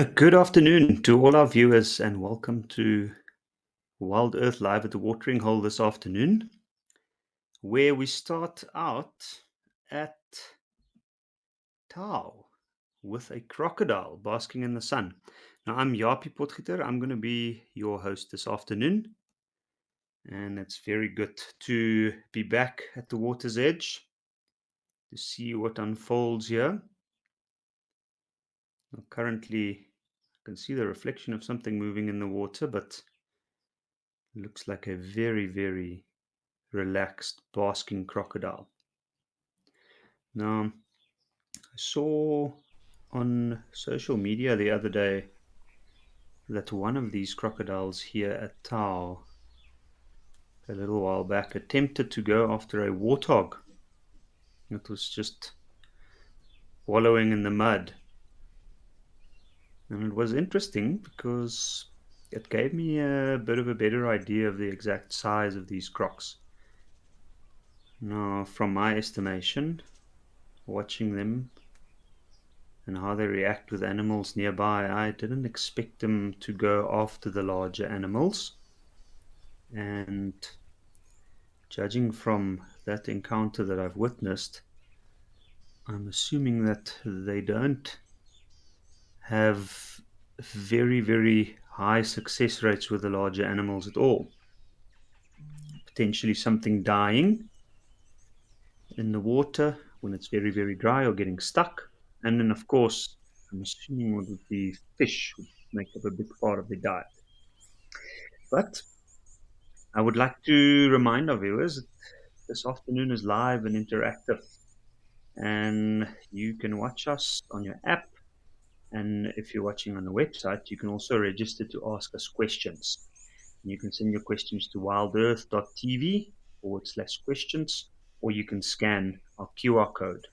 Good afternoon to all our viewers, and welcome to Wild Earth Live at the Watering Hole this afternoon, where we start out at Tau with a crocodile basking in the sun. Now, I'm Jaapie Potgieter. I'm going to be your host this afternoon, and it's very good to be back at the water's edge to see what unfolds here. Now, currently, I can see the reflection of something moving in the water, but it looks like a very, very relaxed basking crocodile. Now, I saw on social media the other day that one of these crocodiles here at Tau, a little while back, attempted to go after a warthog. It was just wallowing in the mud. And it was interesting because it gave me a bit of a better idea of the exact size of these crocs. Now, from my estimation, watching them and how they react with animals nearby, I didn't expect them to go after the larger animals. And judging from that encounter that I've witnessed, I'm assuming that they don't have very, very high success rates with the larger animals at all. Potentially something dying in the water when it's very, very dry or getting stuck. And then, of course, I'm assuming it would be fish would make up a big part of the diet. But I would like to remind our viewers that this afternoon is live and interactive, and you can watch us on your app. And if you're watching on the website, you can also register to ask us questions. And you can send your questions to wildearth.tv/questions, or you can scan our QR code.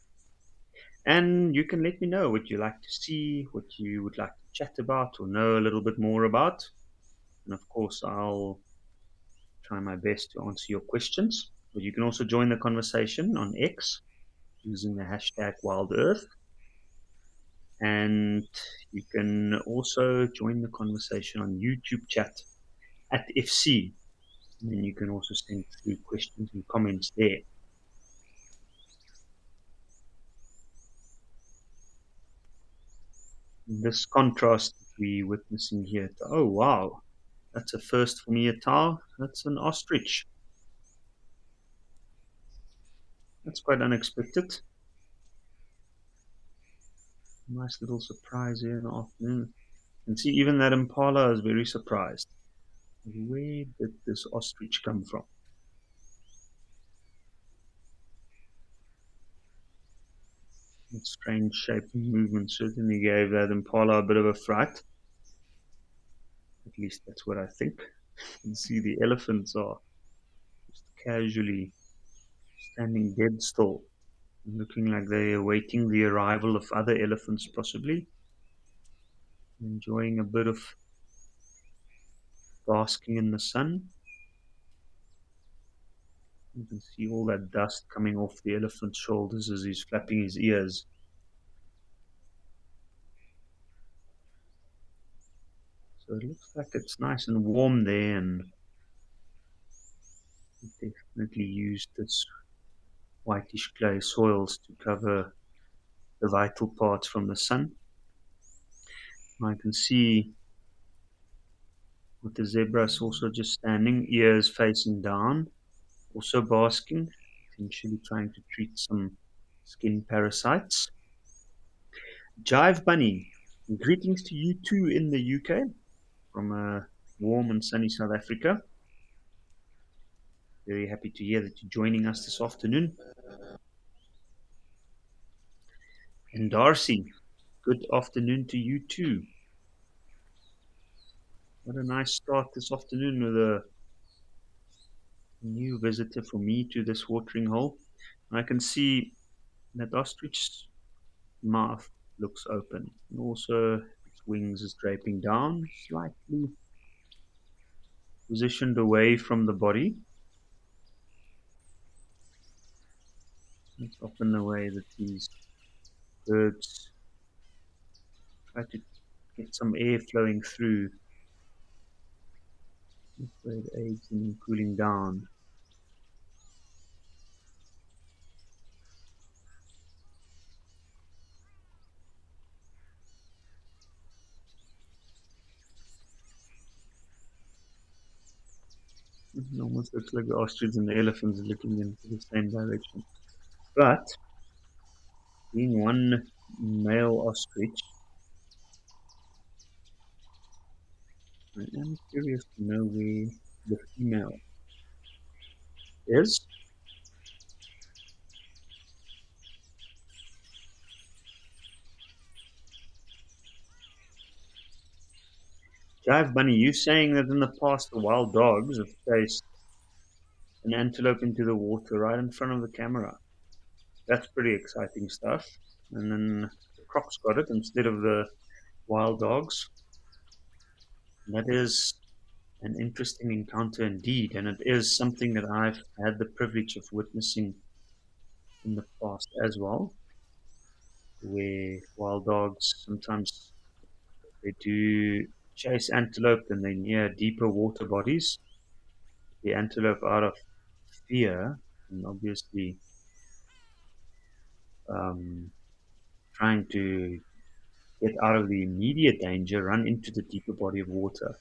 And you can let me know what you like to see, what you would like to chat about or know a little bit more about. And of course, I'll try my best to answer your questions. But you can also join the conversation on X using the hashtag WildEarth. And you can also join the conversation on YouTube chat at FC. And then you can also send through questions and comments there. This contrast that we're witnessing here, oh wow, that's a first for me at Tau. That's an ostrich. That's quite unexpected. Nice little surprise here in the afternoon. And see, even that impala is very surprised. Where did this ostrich come from? That strange shape and movement certainly gave that impala a bit of a fright. At least that's what I think. You can see the elephants are just casually standing dead still, looking like they're awaiting the arrival of other elephants, possibly. Enjoying a bit of basking in the sun. You can see all that dust coming off the elephant's shoulders as he's flapping his ears. So it looks like it's nice and warm there, and definitely used this whitish clay soils to cover the vital parts from the sun. I can see with the zebras also just standing, ears facing down, also basking, potentially trying to treat some skin parasites. Jive Bunny, greetings to you too in the UK from a warm and sunny South Africa. Very happy to hear that you're joining us this afternoon. And Darcy, good afternoon to you too. What a nice start this afternoon with a new visitor for me to this watering hole. I can see that ostrich's mouth looks open, and also its wings is draping down, slightly positioned away from the body. That's often the way that these birds try to get some air flowing through. Hopefully it aids in cooling down. It almost looks like the ostrich and the elephants are looking into the same direction. But being one male ostrich, I am curious to know where the female is. Jive Bunny, you saying that in the past the wild dogs have chased an antelope into the water right in front of the camera. That's pretty exciting stuff. And then the crocs got it instead of the wild dogs. That is an interesting encounter indeed, and it is something that I've had the privilege of witnessing in the past as well, where wild dogs sometimes they do chase antelope and they're near deeper water bodies. The antelope, out of fear and obviously um, trying to get out of the immediate danger, run into the deeper body of water,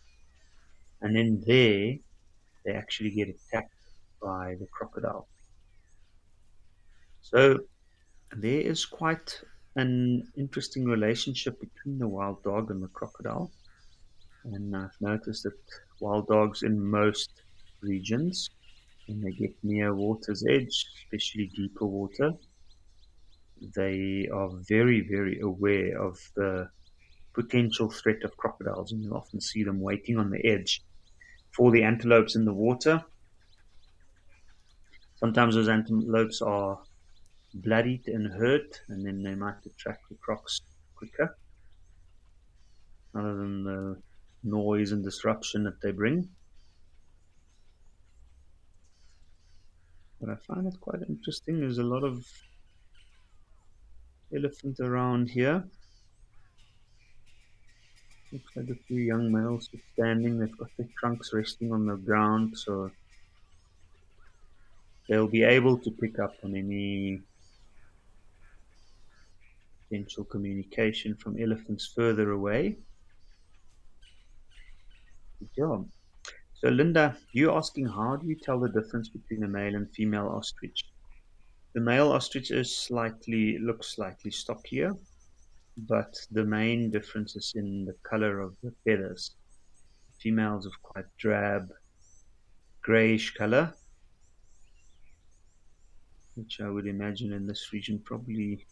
and then there they actually get attacked by the crocodile. So there is quite an interesting relationship between the wild dog and the crocodile. And I've noticed that wild dogs in most regions, when they get near water's edge, especially deeper water, they are very, very aware of the potential threat of crocodiles, and you often see them waiting on the edge for the antelopes in the water. Sometimes those antelopes are bloodied and hurt, and then they might attract the crocs quicker, other than the noise and disruption that they bring. But I find it quite interesting. There's a lot of elephant around here. Looks like a few young males just standing. They've got their trunks resting on the ground, so they'll be able to pick up on any potential communication from elephants further away. Good job. So, Linda, you're asking how do you tell the difference between a male and female ostrich? The male ostrich looks slightly stockier, but the main difference is in the color of the feathers. Females of quite drab, grayish color, which I would imagine in this region probably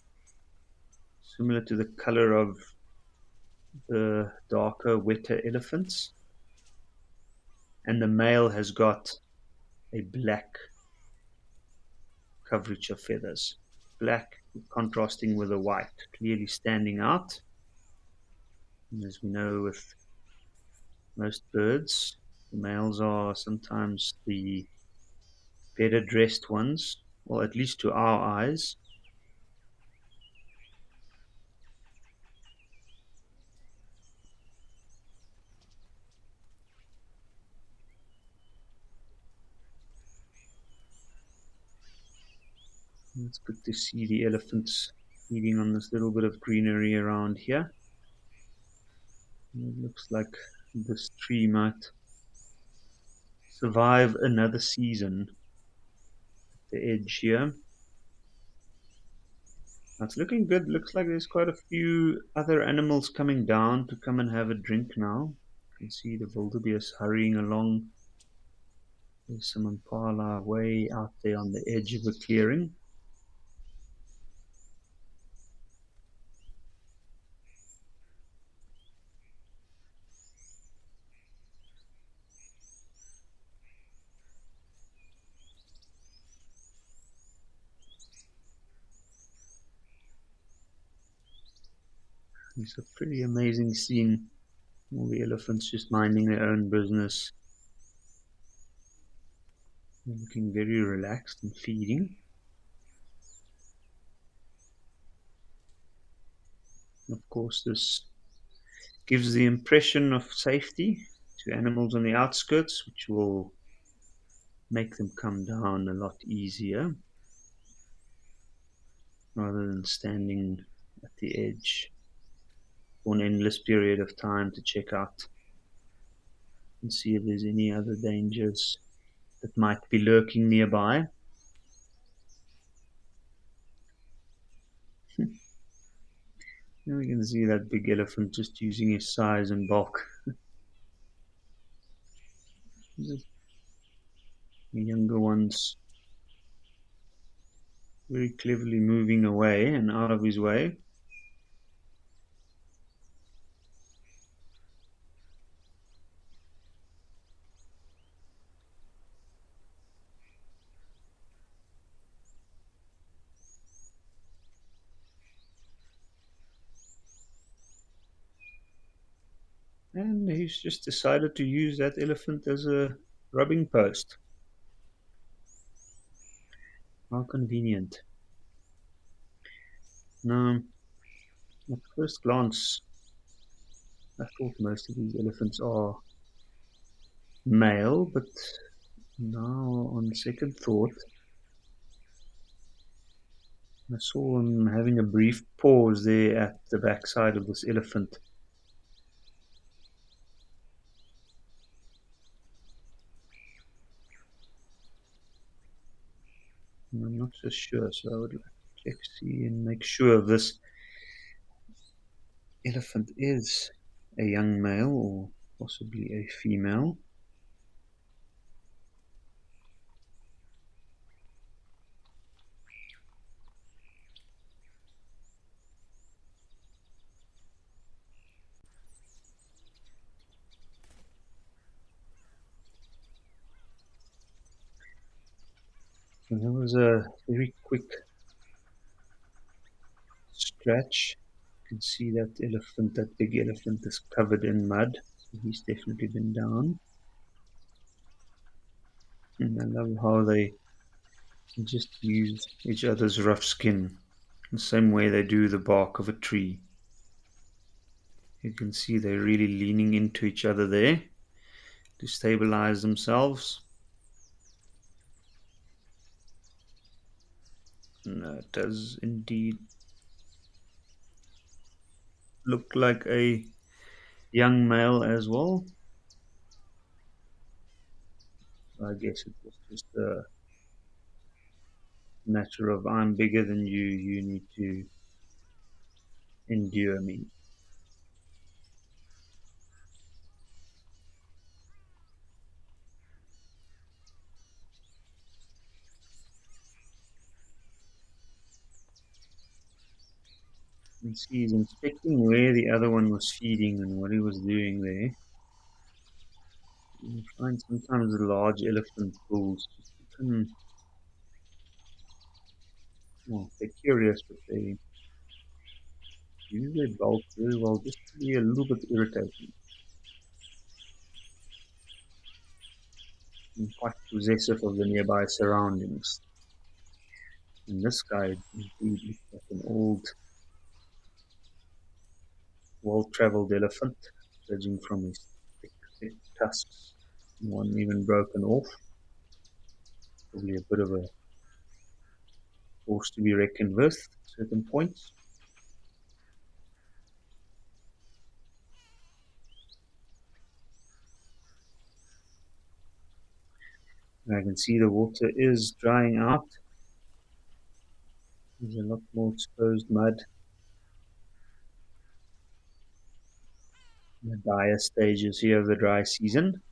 similar to the color of the darker, wetter elephants. And the male has got a black coverage of feathers. Black contrasting with the white, clearly standing out. And as we know with most birds, the males are sometimes the better dressed ones, or at least to our eyes. It's good to see the elephants feeding on this little bit of greenery around here. It looks like this tree might survive another season at the edge here. It's looking good. Looks like there's quite a few other animals coming down to come and have a drink now. You can see the wildebeest hurrying along. There's some impala way out there on the edge of the clearing. It's a pretty amazing scene. All the elephants just minding their own business. They're looking very relaxed and feeding. Of course, this Gives the impression of safety to animals on the outskirts, which will make them come down a lot easier rather than standing at the edge for an endless period of time to check out and see if there's any other dangers that might be lurking nearby. Here we can see that big elephant just using his size and bulk. The younger ones very cleverly moving away and out of his way. And he's just decided to use that elephant as a rubbing post. How convenient. Now, at first glance, I thought most of these elephants are male, but now on second thought, I saw him having a brief pause there at the backside of this elephant. And I'm not so sure, so I would like to check, see, and make sure this elephant is a young male or possibly a female. So that was a very quick scratch. You can see that elephant, that big elephant, is covered in mud. So he's definitely been down. And I love how they just use each other's rough skin, the same way they do the bark of a tree. You can see they're really leaning into each other there to stabilize themselves. And it does indeed look like a young male as well. So I guess it was just a matter of I'm bigger than you, you need to endure me. You see he's inspecting where the other one was feeding and what he was doing there. You find sometimes the large elephant bulls just become, well, they're curious, but they use their bulk very well just to be a little bit irritating and quite possessive of the nearby surroundings. And this guy indeed looks like an old, well-traveled elephant, judging from his thick tusks, one even broken off. Probably a bit of a force to be reckoned with at certain points. And I can see the water is drying out. There's a lot more exposed mud. In the dire stages here of the dry season.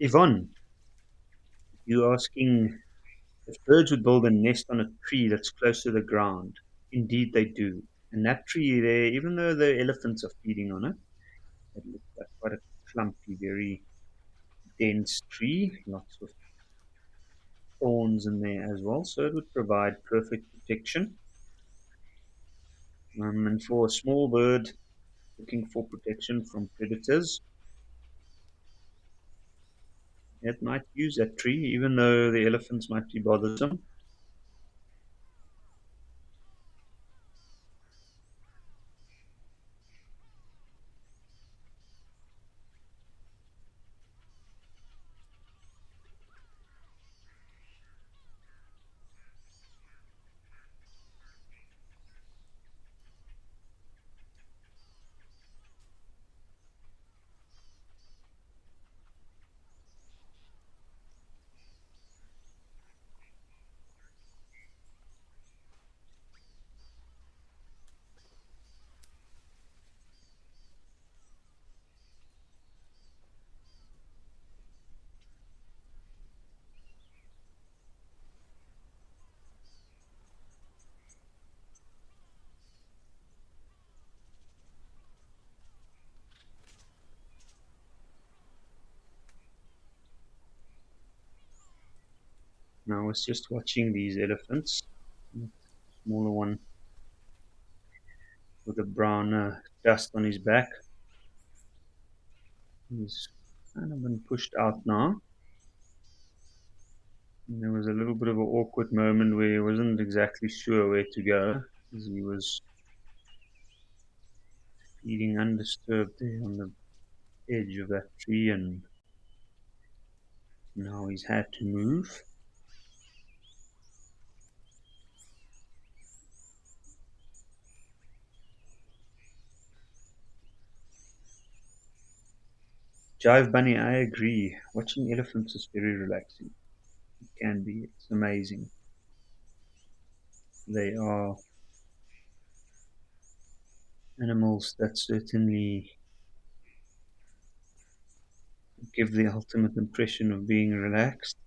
Yvonne, you're asking if birds would build a nest on a tree that's close to the ground. Indeed, they do. And that tree there, even though the elephants are feeding on it, it looks like quite a clumpy, very dense tree, lots of thorns in there as well, so it would provide perfect protection. And for a small bird looking for protection from predators, it might use that tree, even though the elephants might be bothersome. Now I was just watching these elephants. The smaller one with a brown dust on his back. He's kind of been pushed out now. And there was a little bit of an awkward moment where he wasn't exactly sure where to go, as he was feeding undisturbed there on the edge of that tree, and now he's had to move. Jive Bunny, I agree. Watching elephants is very relaxing. It can be. It's amazing. They are animals that certainly give the ultimate impression of being relaxed.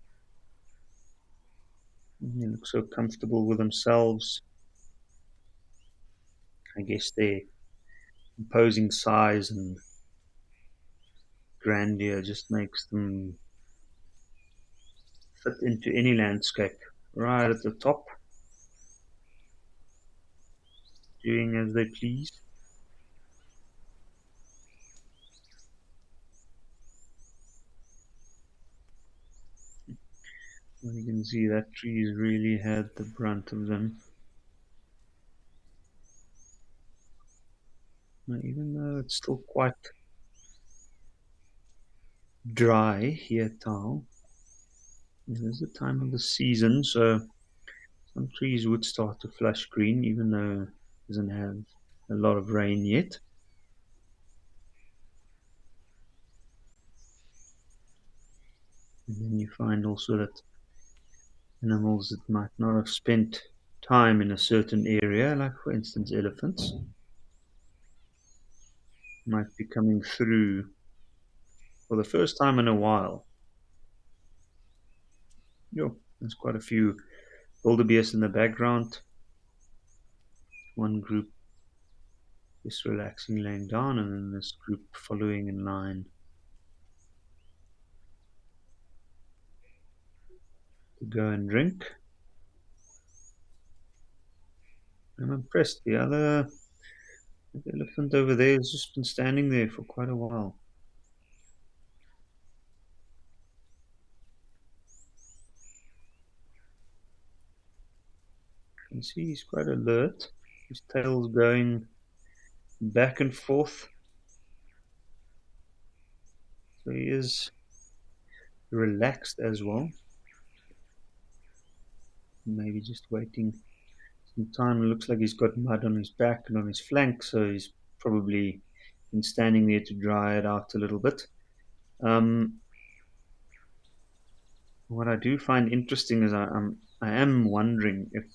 They look so comfortable with themselves. I guess their imposing size and grandeur just makes them fit into any landscape. Right at the top, doing as they please. Well, you can see that tree's really had the brunt of them. Now, even though it's still quite dry here, Tao, it is the time of the season, so some trees would start to flush green, even though it doesn't have a lot of rain yet. And then you find also that animals that might not have spent time in a certain area, like for instance elephants, might be coming through for the first time in a while. Yo, there's quite a few wildebeest in the background. One group just relaxing, laying down, and then this group following in line to go and drink. I'm impressed. The elephant over there has just been standing there for quite a while. You can see he's quite alert. His tail's going back and forth. So he is relaxed as well. Maybe just waiting some time. It looks like he's got mud on his back and on his flank, so he's probably been standing there to dry it out a little bit. What I do find interesting is I am wondering if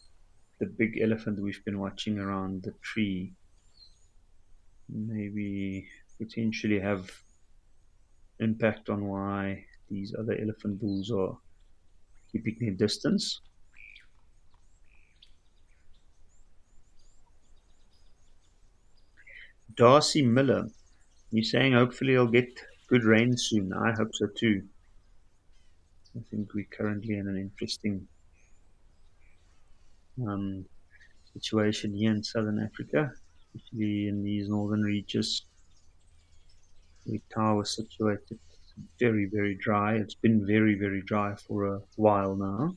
the big elephant we've been watching around the tree maybe potentially have impact on why these other elephant bulls are keeping their distance. Darcy Miller, you're saying hopefully he'll get good rain soon. I hope so too. I think we're currently in an interesting situation here in southern Africa, especially in these northern reaches where Tau is situated. Very, very dry. It's been very, very dry for a while now.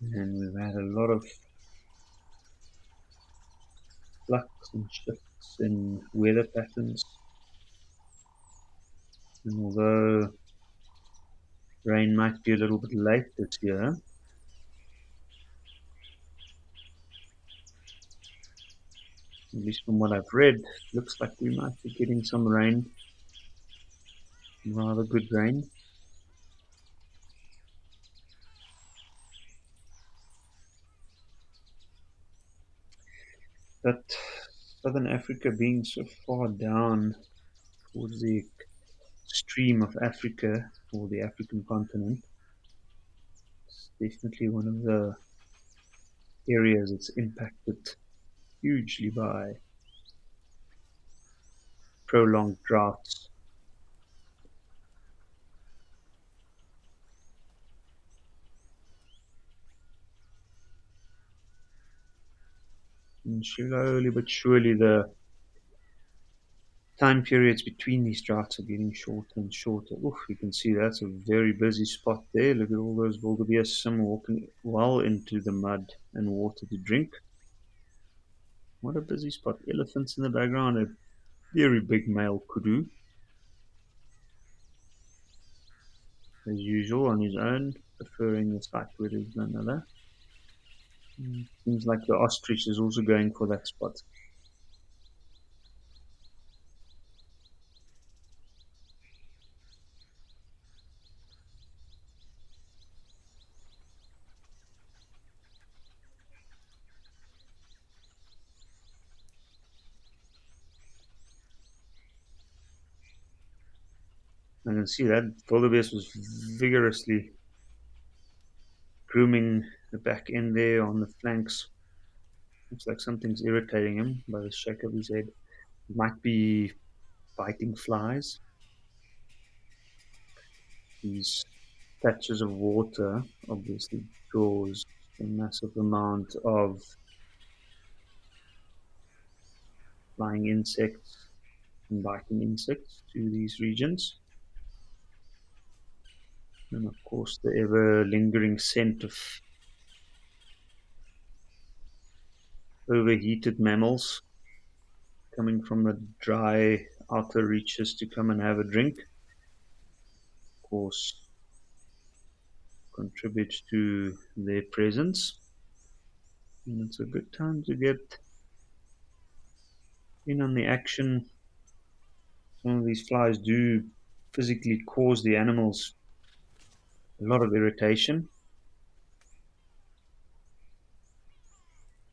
And we've had a lot of flux and shifts in weather patterns. And although rain might be a little bit late this year, at least from what I've read, looks like we might be getting some rain, rather good rain. But southern Africa being so far down towards the stream of Africa, or the African continent, it's definitely one of the areas that's impacted hugely by prolonged droughts. And slowly but surely the time periods between these droughts are getting shorter and shorter. Oof, you can see that's a very busy spot there. Look at all those wildebeest, some walking well into the mud and water to drink. What a busy spot. Elephants in the background, a very big male kudu, as usual, on his own, preferring the site where there's none other. Seems like the ostrich is also going for that spot. I can see that wildebeest was vigorously grooming the back end there on the flanks. Looks like something's irritating him by the shake of his head. It might be biting flies. These patches of water obviously draws a massive amount of flying insects and biting insects to these regions. And of course, the ever lingering scent of overheated mammals coming from the dry outer reaches to come and have a drink. Of course, contributes to their presence. And it's a good time to get in on the action. Some of these flies do physically cause the animals a lot of irritation,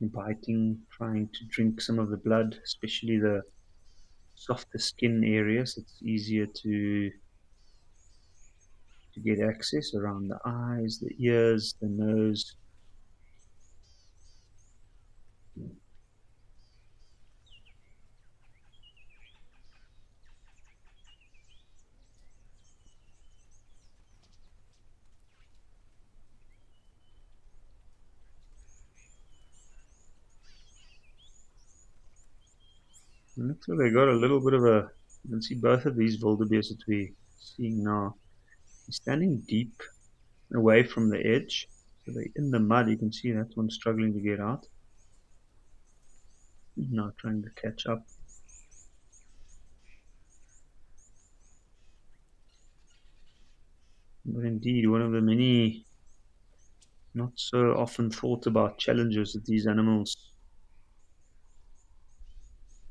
biting, trying to drink some of the blood, especially the softer skin areas. It's easier to get access around the eyes, the ears, the nose. And looks like they got a little bit of a. You can see both of these wildebeest that we're seeing now. They're standing deep away from the edge, so they're in the mud. You can see that one struggling to get out. Now trying to catch up. But indeed, one of the many not so often thought about challenges that these animals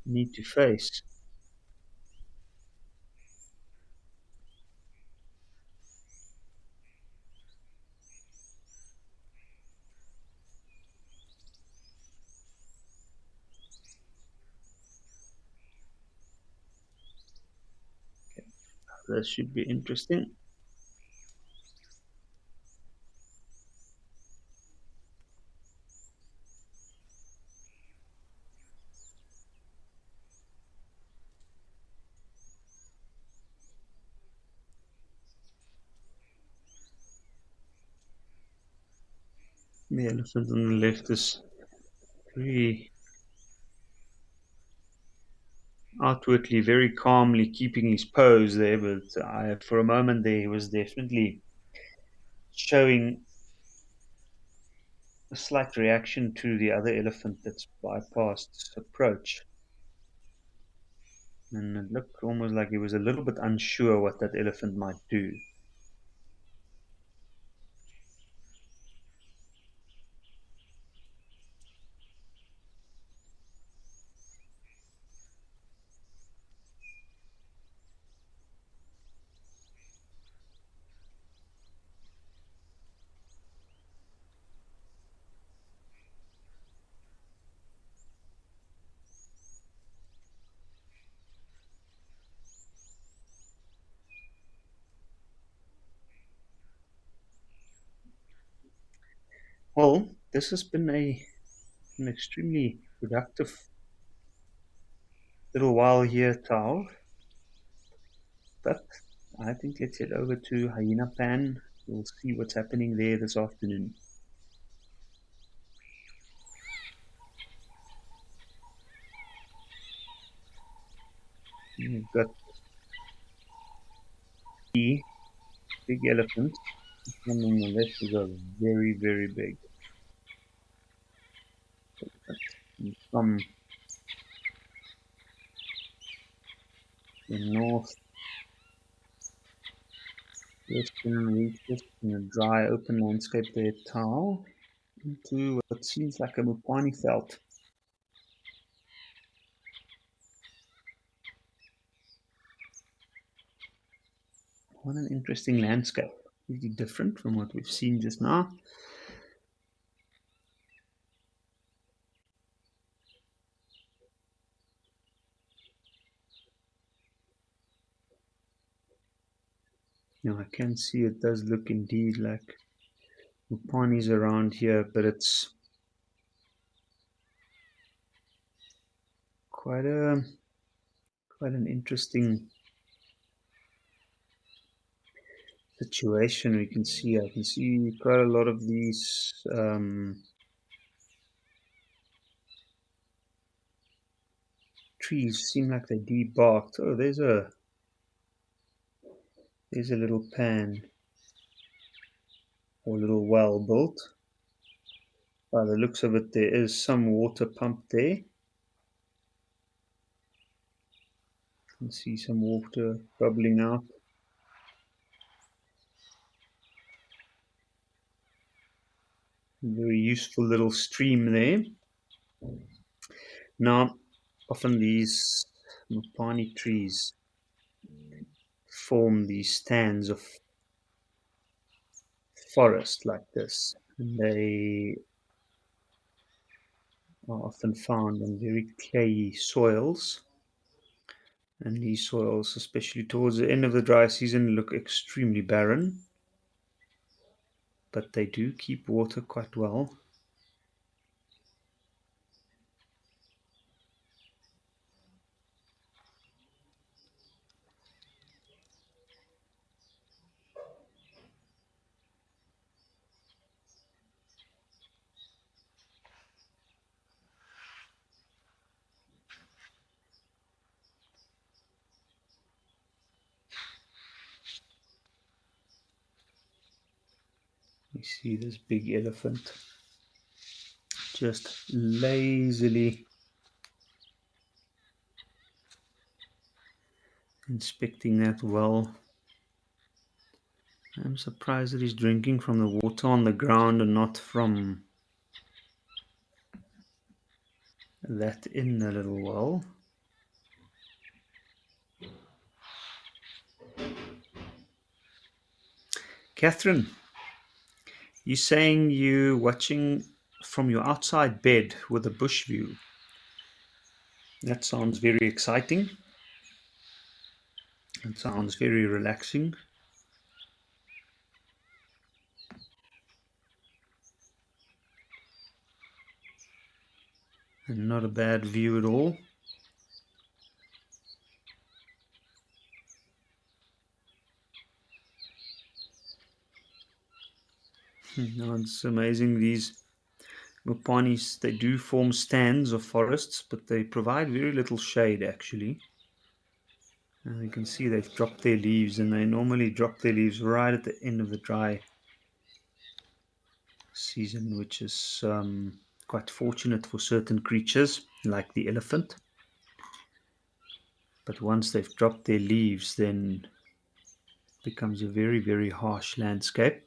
need to face. Okay, that should be interesting. The elephant on the left is very outwardly very calmly keeping his pose there, but for a moment there he was definitely showing a slight reaction to the other elephant that's bypassed his approach. And it looked almost like he was a little bit unsure what that elephant might do. Well, this has been an extremely productive little while here, Tao. But I think let's head over to Hyena Pan. We'll see what's happening there this afternoon. We've got the big elephant. This one on the left is a very, very big elephant. From the north western reaches in a dry open landscape there, Tao, into what seems like a Mupani felt. What an interesting landscape. Really different from what we've seen just now. Now I can see it does look indeed like Mupani's around here, but it's quite an interesting situation. I can see quite a lot of these trees seem like they debarked. Oh, there's a little pan or little well built. By the looks of it, there is some water pumped there. You can see some water bubbling out. Very useful little stream there. Now, often these Mupani trees form these stands of forest like this, and they are often found on very clayey soils. And these soils, especially towards the end of the dry season, look extremely barren, but they do keep water quite well. You see this big elephant just lazily inspecting that well. I'm surprised that he's drinking from the water on the ground and not from that in the little well. Catherine, you saying you watching from your outside bed with a bush view. That sounds very exciting. It sounds very relaxing. And not a bad view at all. No, it's amazing. These Mopanis, they do form stands or forests, but they provide very little shade actually. And you can see they've dropped their leaves, and they normally drop their leaves right at the end of the dry season, which is quite fortunate for certain creatures like the elephant. But once they've dropped their leaves, then it becomes a very, very harsh landscape.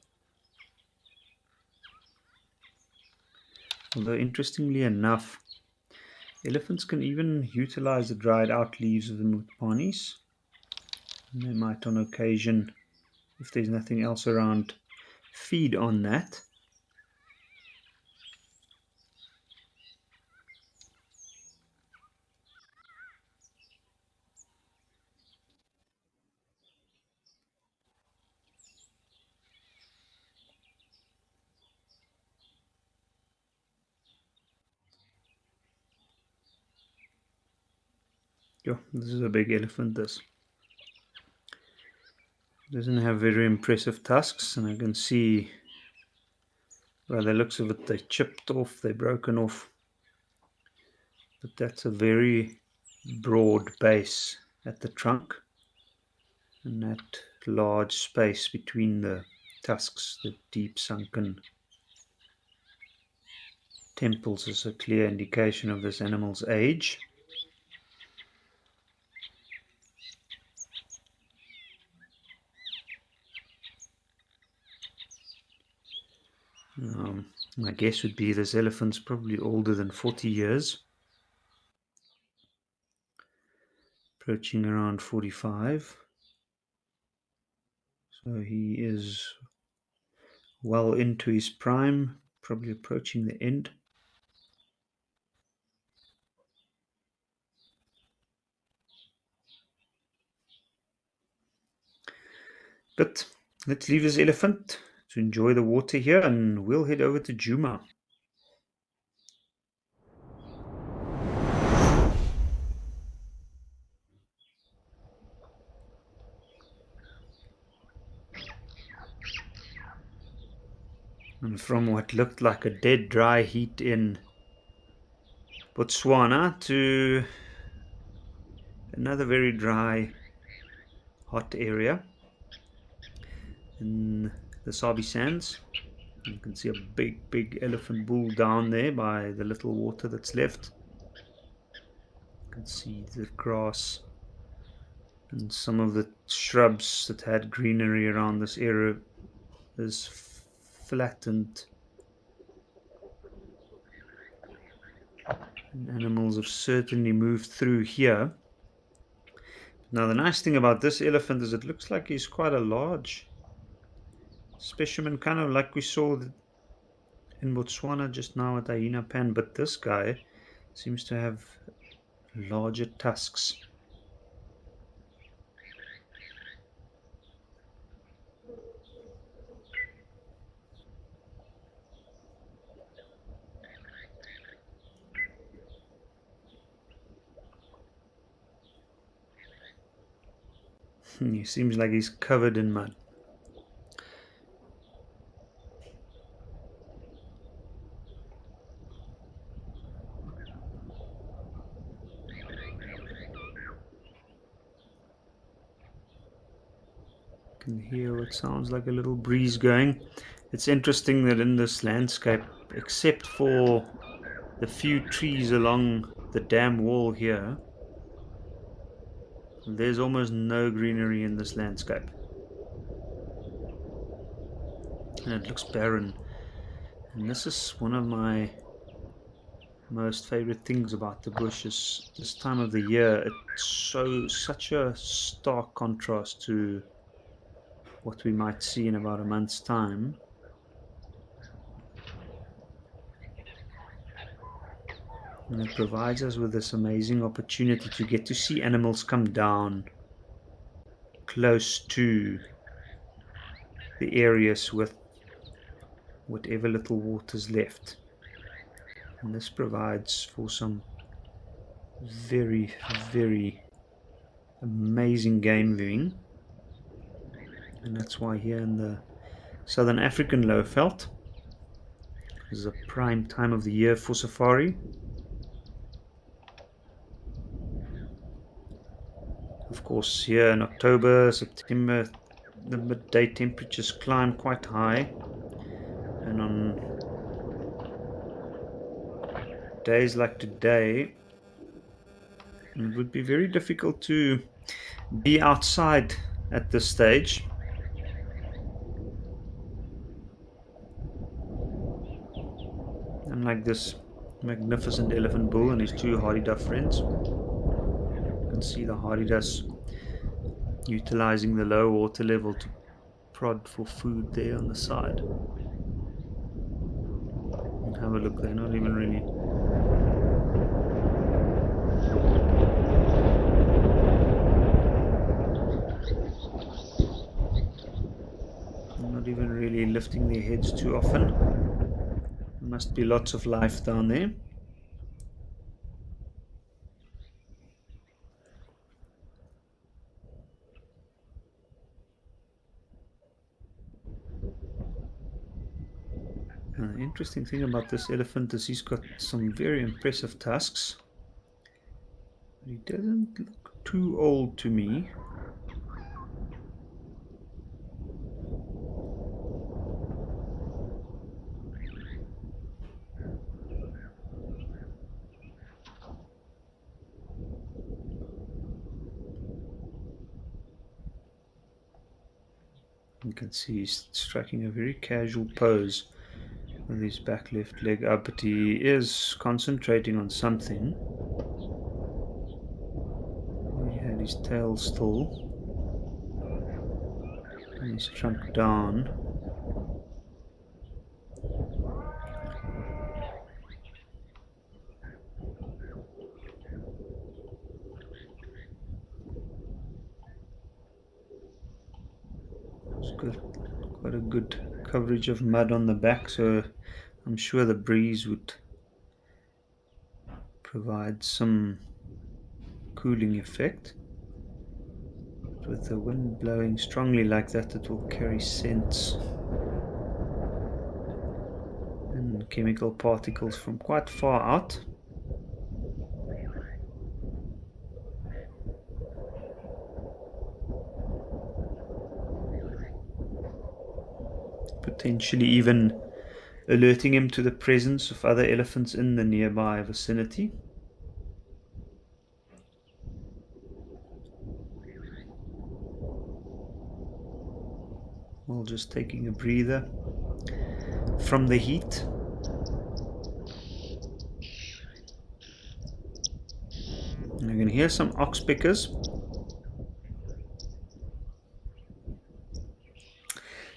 Although interestingly enough, elephants can even utilize the dried out leaves of the mutpanis. They might on occasion, if there's nothing else around, feed on that. Yeah, this is a big elephant. This doesn't have very impressive tusks, and I can see by the looks of it, they chipped off, they're broken off. But that's a very broad base at the trunk, and that large space between the tusks, the deep sunken temples, is a clear indication of this animal's age. My guess would be this elephant's probably older than 40 years, approaching around 45. So he is well into his prime, probably approaching the end. But let's leave this elephant to enjoy the water here, and we'll head over to Juma. And from what looked like a dead dry heat in Botswana to another very dry, hot area in the Sabi Sands. You can see a big, big elephant bull down there by the little water that's left. You can see the grass and some of the shrubs that had greenery around this area is flattened. And animals have certainly moved through here. Now the nice thing about this elephant is it looks like he's quite a large specimen, kind of like we saw in Botswana just now at Hyena Pan, but this guy seems to have larger tusks. He seems like he's covered in mud. Can hear what sounds like a little breeze going. It's interesting that in this landscape, except for the few trees along the dam wall here, there's almost no greenery in this landscape. And it looks barren. And this is one of my most favorite things about the bush is this time of the year. It's such a stark contrast to what we might see in about a month's time. And it provides us with this amazing opportunity to get to see animals come down close to the areas with whatever little water's left. And this provides for some very, very amazing game viewing. And that's why here in the Southern African lowveld, This is a prime time of the year for safari. Of course, here in October, September, the midday temperatures climb quite high, and on days like today, it would be very difficult to be outside at this stage. Unlike this magnificent elephant bull and his two hardy-duff friends. You can see the hardy-duffs utilizing the low water level to prod for food there on the side. And have a look, they're not even really lifting their heads too often. There must be lots of life down there. The interesting thing about this elephant is he's got some very impressive tusks. But he doesn't look too old to me. You can see he's striking a very casual pose with his back left leg up, but he is concentrating on something. He had his tail still and his trunk down. It's got quite a good coverage of mud on the back, so I'm sure the breeze would provide some cooling effect. With the wind blowing strongly like that, it will carry scents and chemical particles from quite far out. Potentially even alerting him to the presence of other elephants in the nearby vicinity. While just taking a breather from the heat. And you can hear some oxpeckers.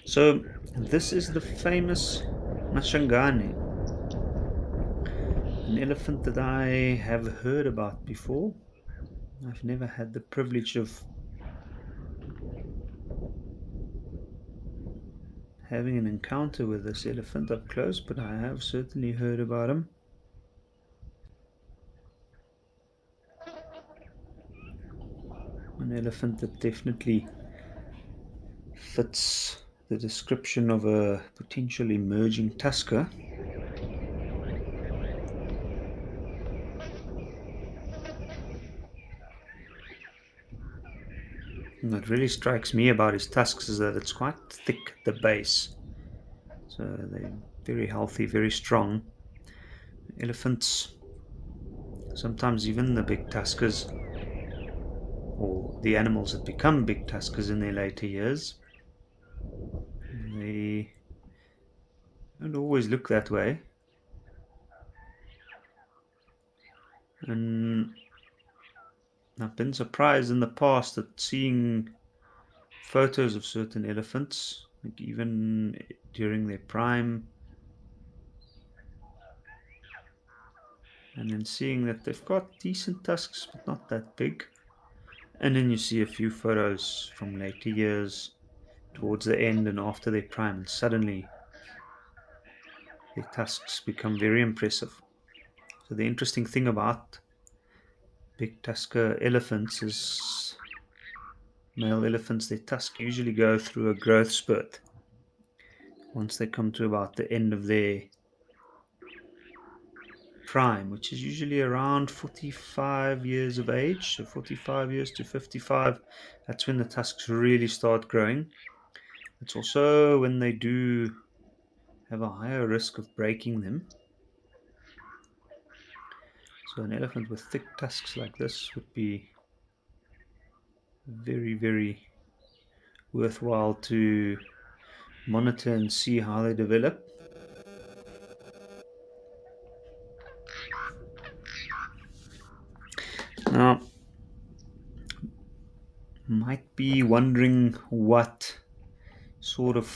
So this is the famous Mashangane, an elephant that I have heard about before. I've never had the privilege of having an encounter with this elephant up close, but I have certainly heard about him. An elephant that definitely fits the description of a potential emerging tusker. And what really strikes me about his tusks is that it's quite thick at the base. So they're very healthy, very strong. Elephants, sometimes even the big tuskers, or the animals that become big tuskers in their later years, they don't always look that way. And I've been surprised in the past at seeing photos of certain elephants, like even during their prime, and then seeing that they've got decent tusks but not that big. And then you see a few photos from later years towards the end and after their prime, and suddenly their tusks become very impressive. So the interesting thing about big tusker elephants is male elephants, their tusks usually go through a growth spurt once they come to about the end of their prime, which is usually around 45 years of age, so 45 years to 55. That's when the tusks really start growing. It's also when they do have a higher risk of breaking them. So an elephant with thick tusks like this would be very, very worthwhile to monitor and see how they develop. Now, might be wondering what sort of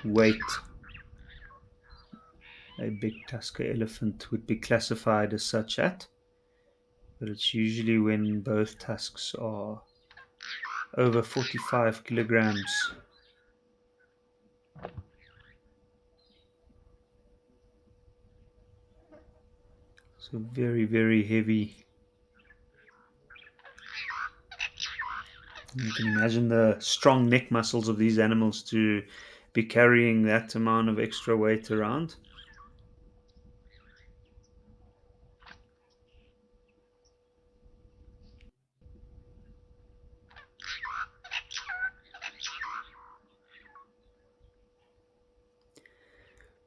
weight a big tusker elephant would be classified as such at, but it's usually when both tusks are over 45 kilograms. So very, very heavy. You can imagine the strong neck muscles of these animals to be carrying that amount of extra weight around.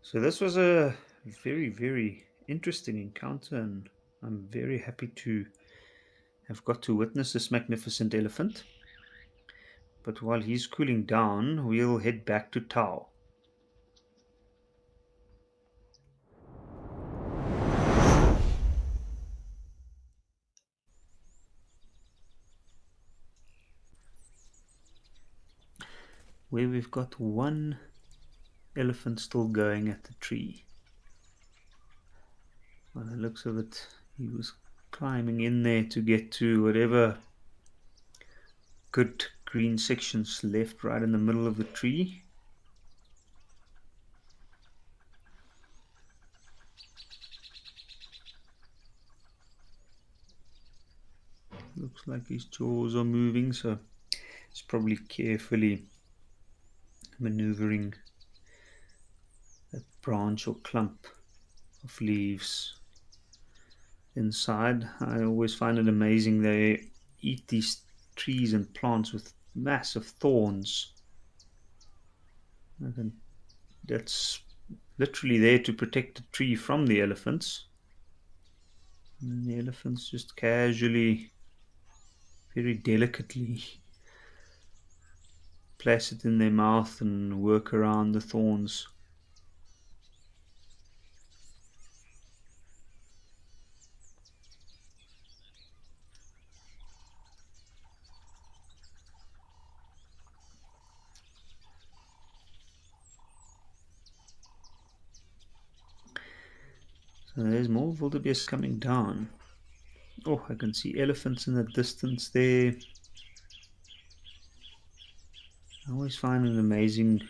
So this was a very, very interesting encounter, and I'm very happy to have got to witness this magnificent elephant. But while he's cooling down, we'll head back to Tao. Where we've got one elephant still going at the tree. By the looks of it, he was climbing in there to get to whatever good green sections left right in the middle of the tree. Looks like his jaws are moving, so he's probably carefully maneuvering that branch or clump of leaves inside. I always find it amazing they eat these trees and plants with massive thorns. That's literally there to protect the tree from the elephants. And the elephants just casually, very delicately place it in their mouth and work around the thorns. So there's more wildebeest coming down. Oh, I can see elephants in the distance there. I always find it amazing.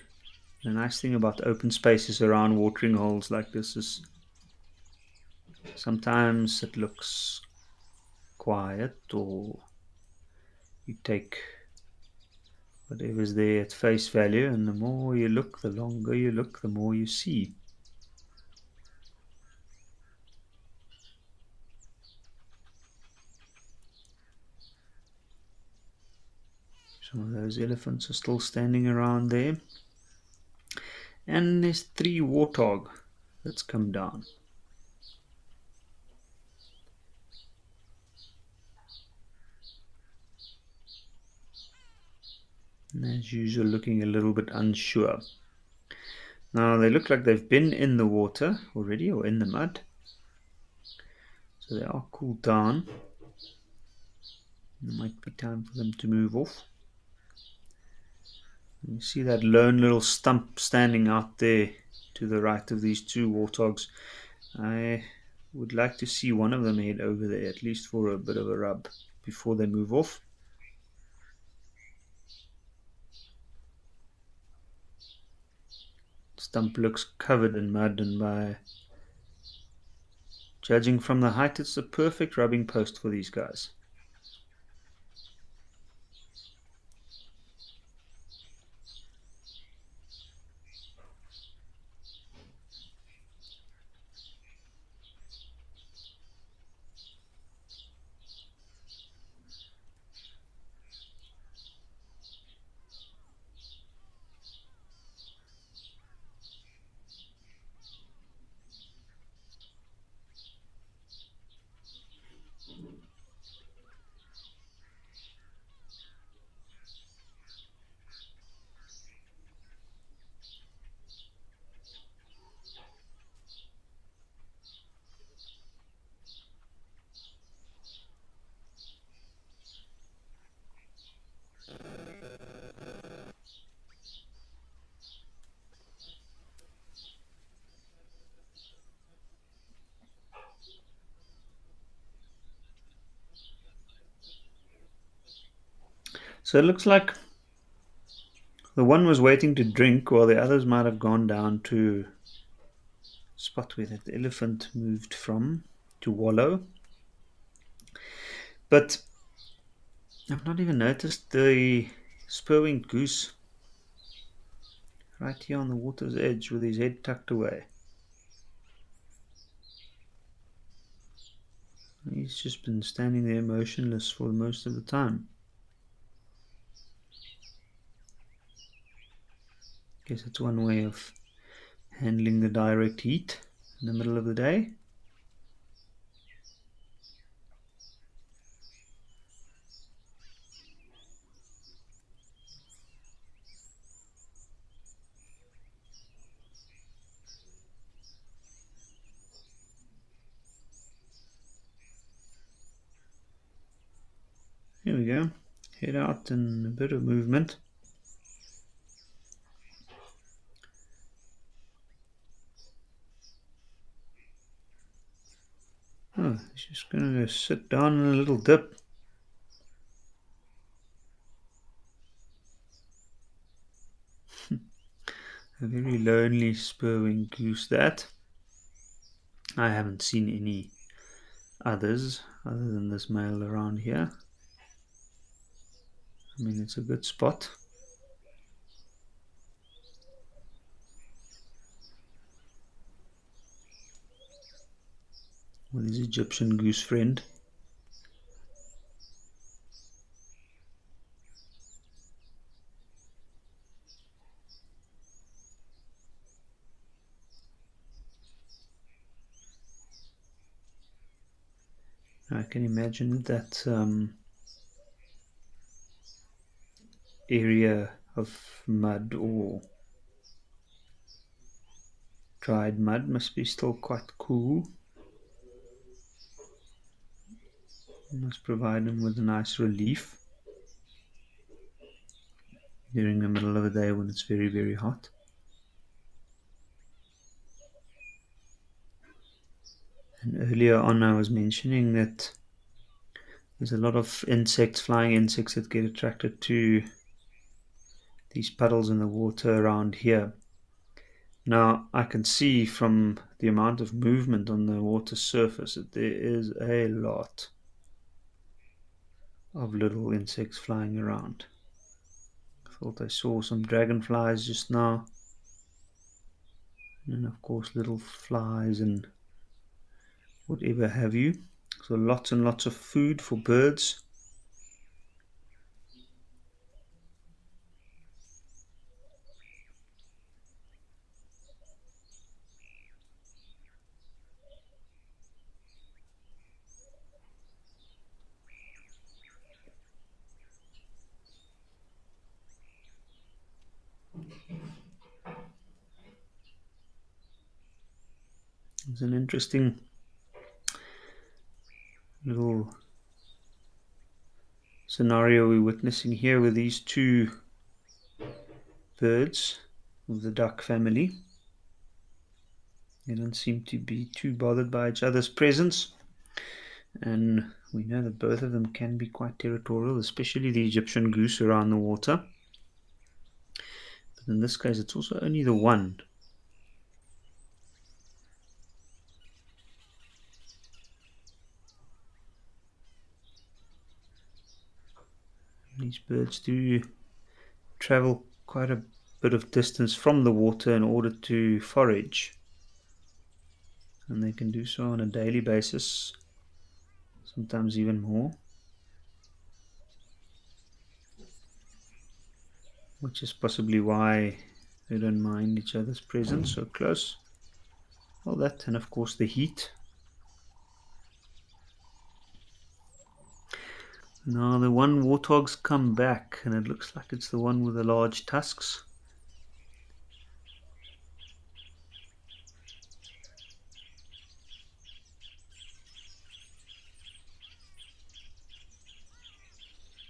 The nice thing about open spaces around watering holes like this is sometimes it looks quiet, or you take whatever's there at face value, and the more you look, the longer you look, the more you see. Some of those elephants are still standing around there. And there's 3 warthog that's come down. And as usual, looking a little bit unsure. Now they look like they've been in the water already, or in the mud. So they are cooled down. It might be time for them to move off. You see that lone little stump standing out there to the right of these 2 warthogs. I would like to see one of them head over there, at least for a bit of a rub, before they move off. Stump looks covered in mud, and by judging from the height, it's the perfect rubbing post for these guys. So it looks like the one was waiting to drink while the others might have gone down to the spot where that elephant moved from to wallow. But I've not even noticed the spur-winged goose right here on the water's edge with his head tucked away. He's just been standing there motionless for most of the time. Guess it's one way of handling the direct heat in the middle of the day. Here we go. Head out and a bit of movement. Oh, he's just going to go sit down in a little dip. A very lonely spur-winged goose that. I haven't seen any others other than this male around here. I mean, it's a good spot. With his Egyptian goose friend. I can imagine that area of mud or dried mud must be still quite cool. You must provide them with a nice relief during the middle of the day when it's very, very hot. And earlier on I was mentioning that there's a lot of insects, flying insects, that get attracted to these puddles in the water around here. Now I can see from the amount of movement on the water surface that there is a lot of little insects flying around. I thought I saw some dragonflies just now, and of course little flies and whatever have you. So lots and lots of food for birds. It's an interesting little scenario we're witnessing here with these two birds of the duck family. They don't seem to be too bothered by each other's presence, and we know that both of them can be quite territorial, especially the Egyptian goose around the water. But in this case it's also only the one. These birds do travel quite a bit of distance from the water in order to forage, and they can do so on a daily basis, sometimes even more, which is possibly why they don't mind each other's presence so close. Well, that, and of course the heat. Now the one warthog's come back, and it looks like it's the one with the large tusks.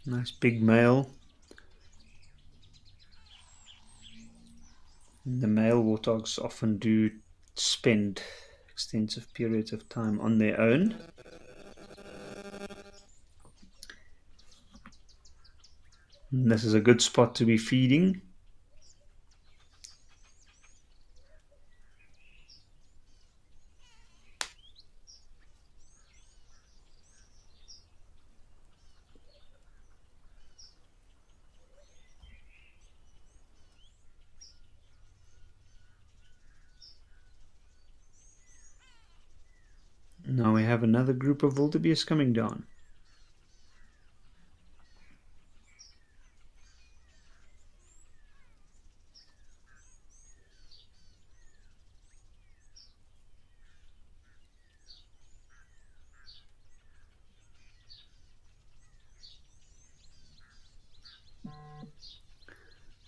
Nice big male. And the male warthogs often do spend extensive periods of time on their own. And this is a good spot to be feeding. Now we have another group of wildebeest coming down.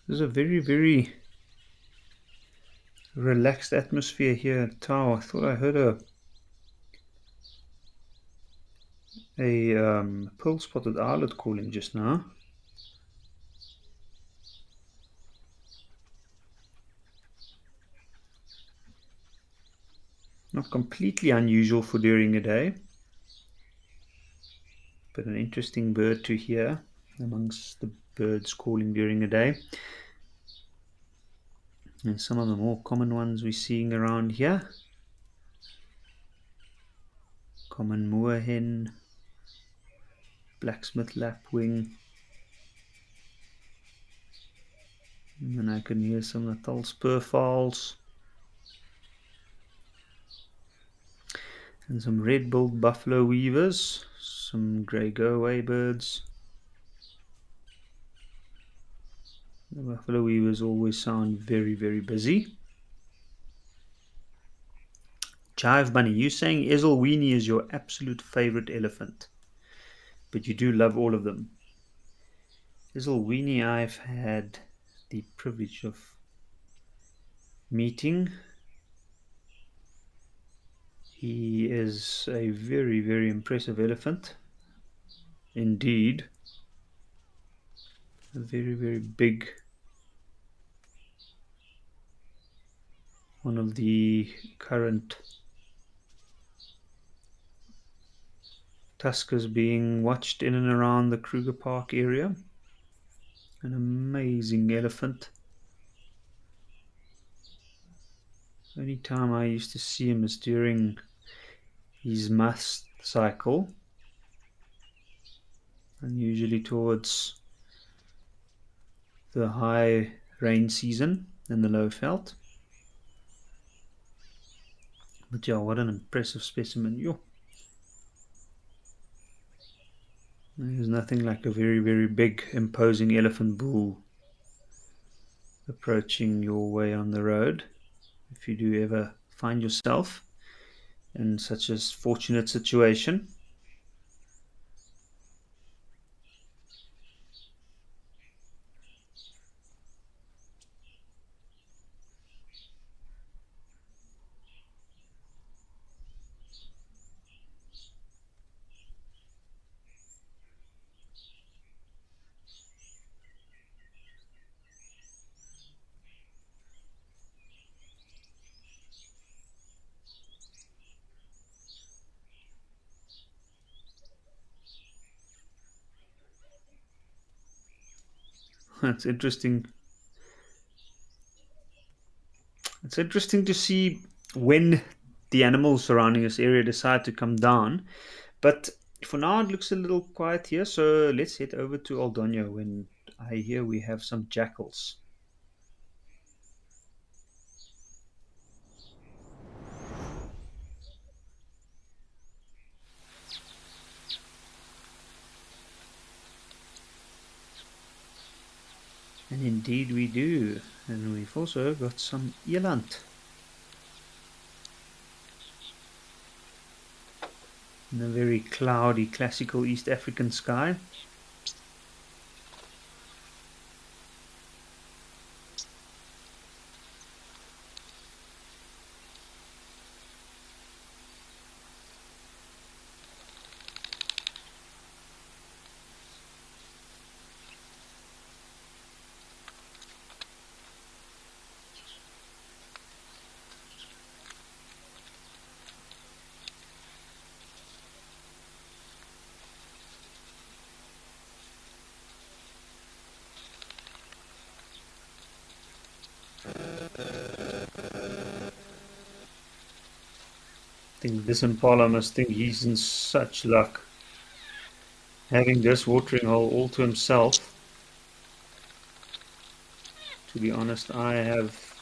There's a very relaxed atmosphere here at Tau. I thought I heard a pearl-spotted owlet calling just now. Not completely unusual for during the day, but an interesting bird to hear amongst the birds calling during the day. And some of the more common ones we're seeing around here. Common moorhen, blacksmith lapwing. And then I can hear some Natal spurfowls. And some red-billed buffalo weavers, some grey go-away birds. The buffalo weavers always sound very busy. Jive Bunny, you saying Ezelweenie is your absolute favorite elephant, but you do love all of them. Ezelweenie I've had the privilege of meeting. He is a very impressive elephant indeed. A very big, one of the current tuskers being watched in and around the Kruger Park area. An amazing elephant. Only time I used to see him is during his mast cycle, and usually towards the high rain season in the low veld. But yeah, what an impressive specimen. Yo. There's nothing like a very big imposing elephant bull approaching your way on the road, if you do ever find yourself in such a fortunate situation. It's interesting. It's interesting to see when the animals surrounding this area decide to come down. But for now, it looks a little quiet here. So let's head over to Aldonio when I hear we have some jackals. And indeed we do. And we've also got some eland. In a very cloudy, classical East African sky. I think this impala must think he's in such luck, having this watering hole all to himself. To be honest, I have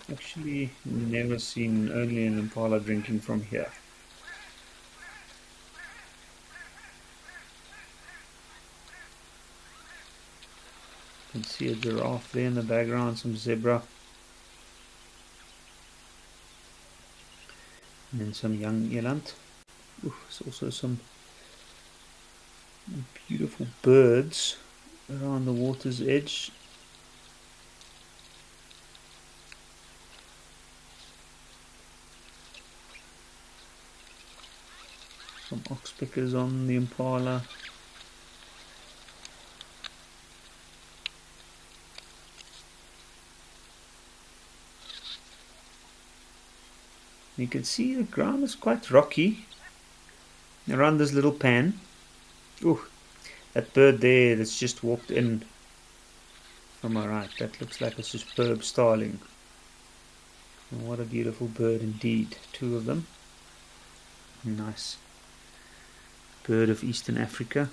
actually never seen only an impala drinking from here. You can see a giraffe there in the background, some zebra, and then some young eland. Ooh, there's also some beautiful birds around the water's edge. Some oxpeckers on the impala. You can see the ground is quite rocky around this little pan. Ooh, that bird there that's just walked in from my right, that looks like a superb starling. Oh, what a beautiful bird indeed. Two of them. Nice. Bird of Eastern Africa.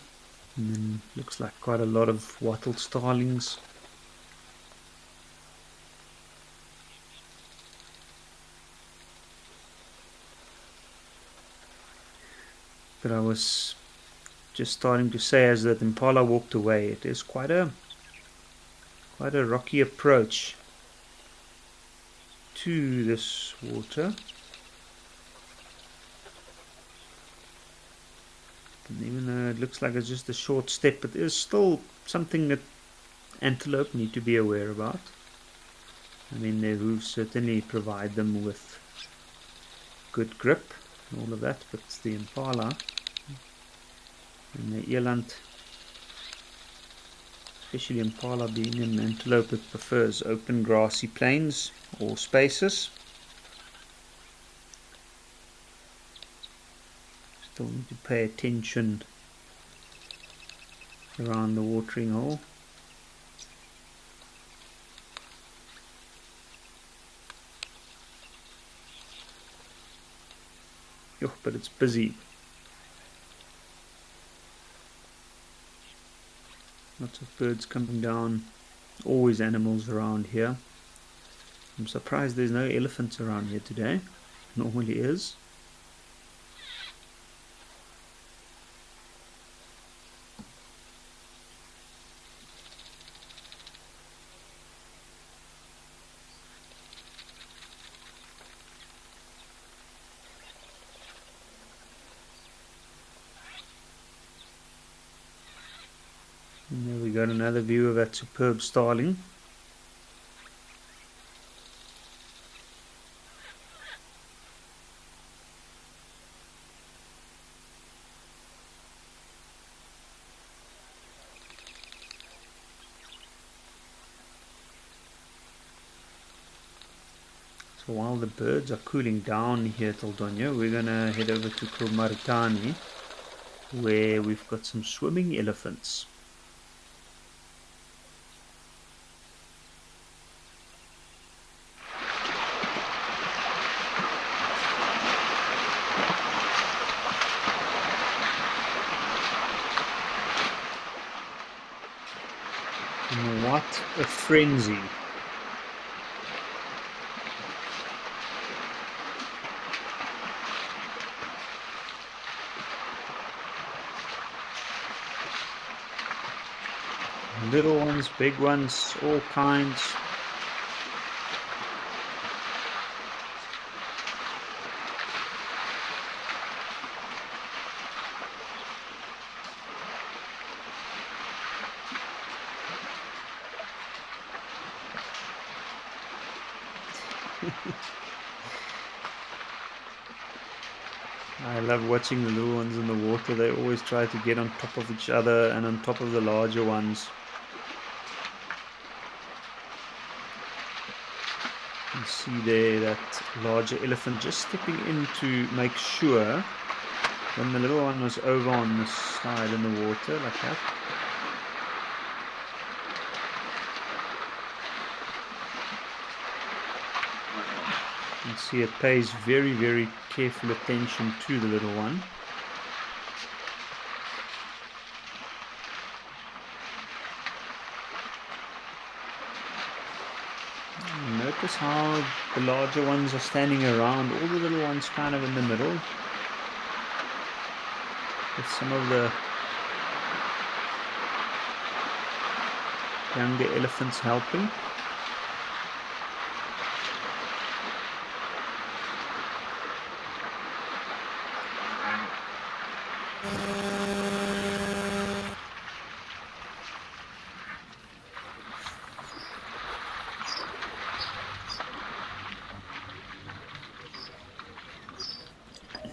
And then looks like quite a lot of wattled starlings. But I was just starting to say, as that impala walked away, it is quite a rocky approach to this water. And even though it looks like it's just a short step, it is still something that antelope need to be aware about. I mean, their hooves certainly provide them with good grip and all of that, but it's the impala and the eland, especially impala being an antelope that prefers open grassy plains or spaces. Still need to pay attention around the watering hole. Oh, but it's busy. Lots of birds coming down. Always animals around here. I'm surprised there's no elephants around here today. Normally is. And there we got another view of that superb starling. So while the birds are cooling down here at Aldonia, we're gonna head over to Kromaritani, where we've got some swimming elephants. And what a frenzy! Little ones, big ones, all kinds. I love watching the little ones in the water. They always try to get on top of each other and on top of the larger ones. You can see there that larger elephant just stepping in to make sure when the little one was over on the side in the water like that. You can see it pays very, very careful attention to the little one. Notice how the larger ones are standing around, all the little ones kind of in the middle, with some of the younger elephants helping.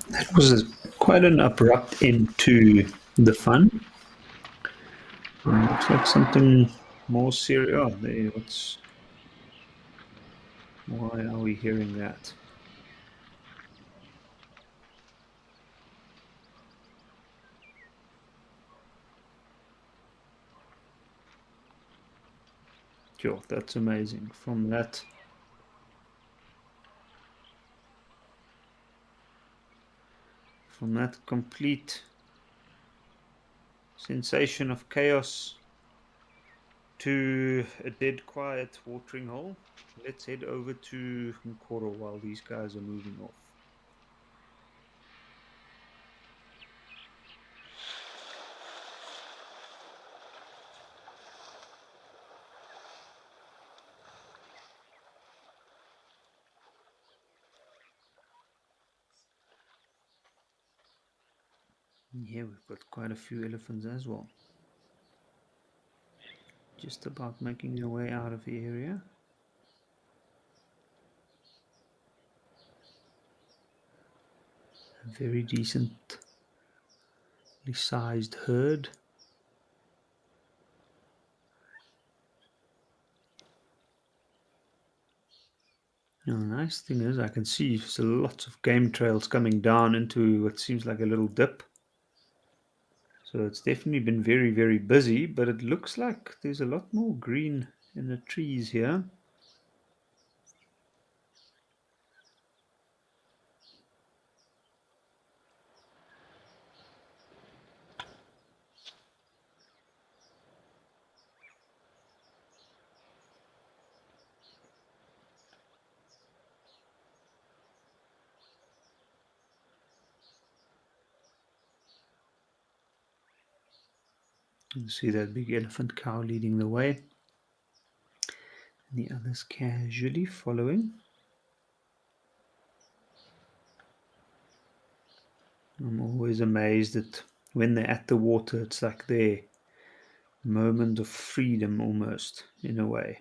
That was quite an abrupt end to the fun. Looks like something more serious. Oh, there, why are we hearing that? Sure, that's amazing. From that complete sensation of chaos to a dead quiet watering hole, let's head over to Nkoro while these guys are moving off. And here we've got quite a few elephants as well. Just about making their way out of the area. A very decently sized herd. Now, the nice thing is I can see lots of game trails coming down into what seems like a little dip. So it's definitely been very, very busy, but it looks like there's a lot more green in the trees here. You can see that big elephant cow leading the way. And the others casually following. I'm always amazed that when they're at the water, it's like their moment of freedom almost, in a way.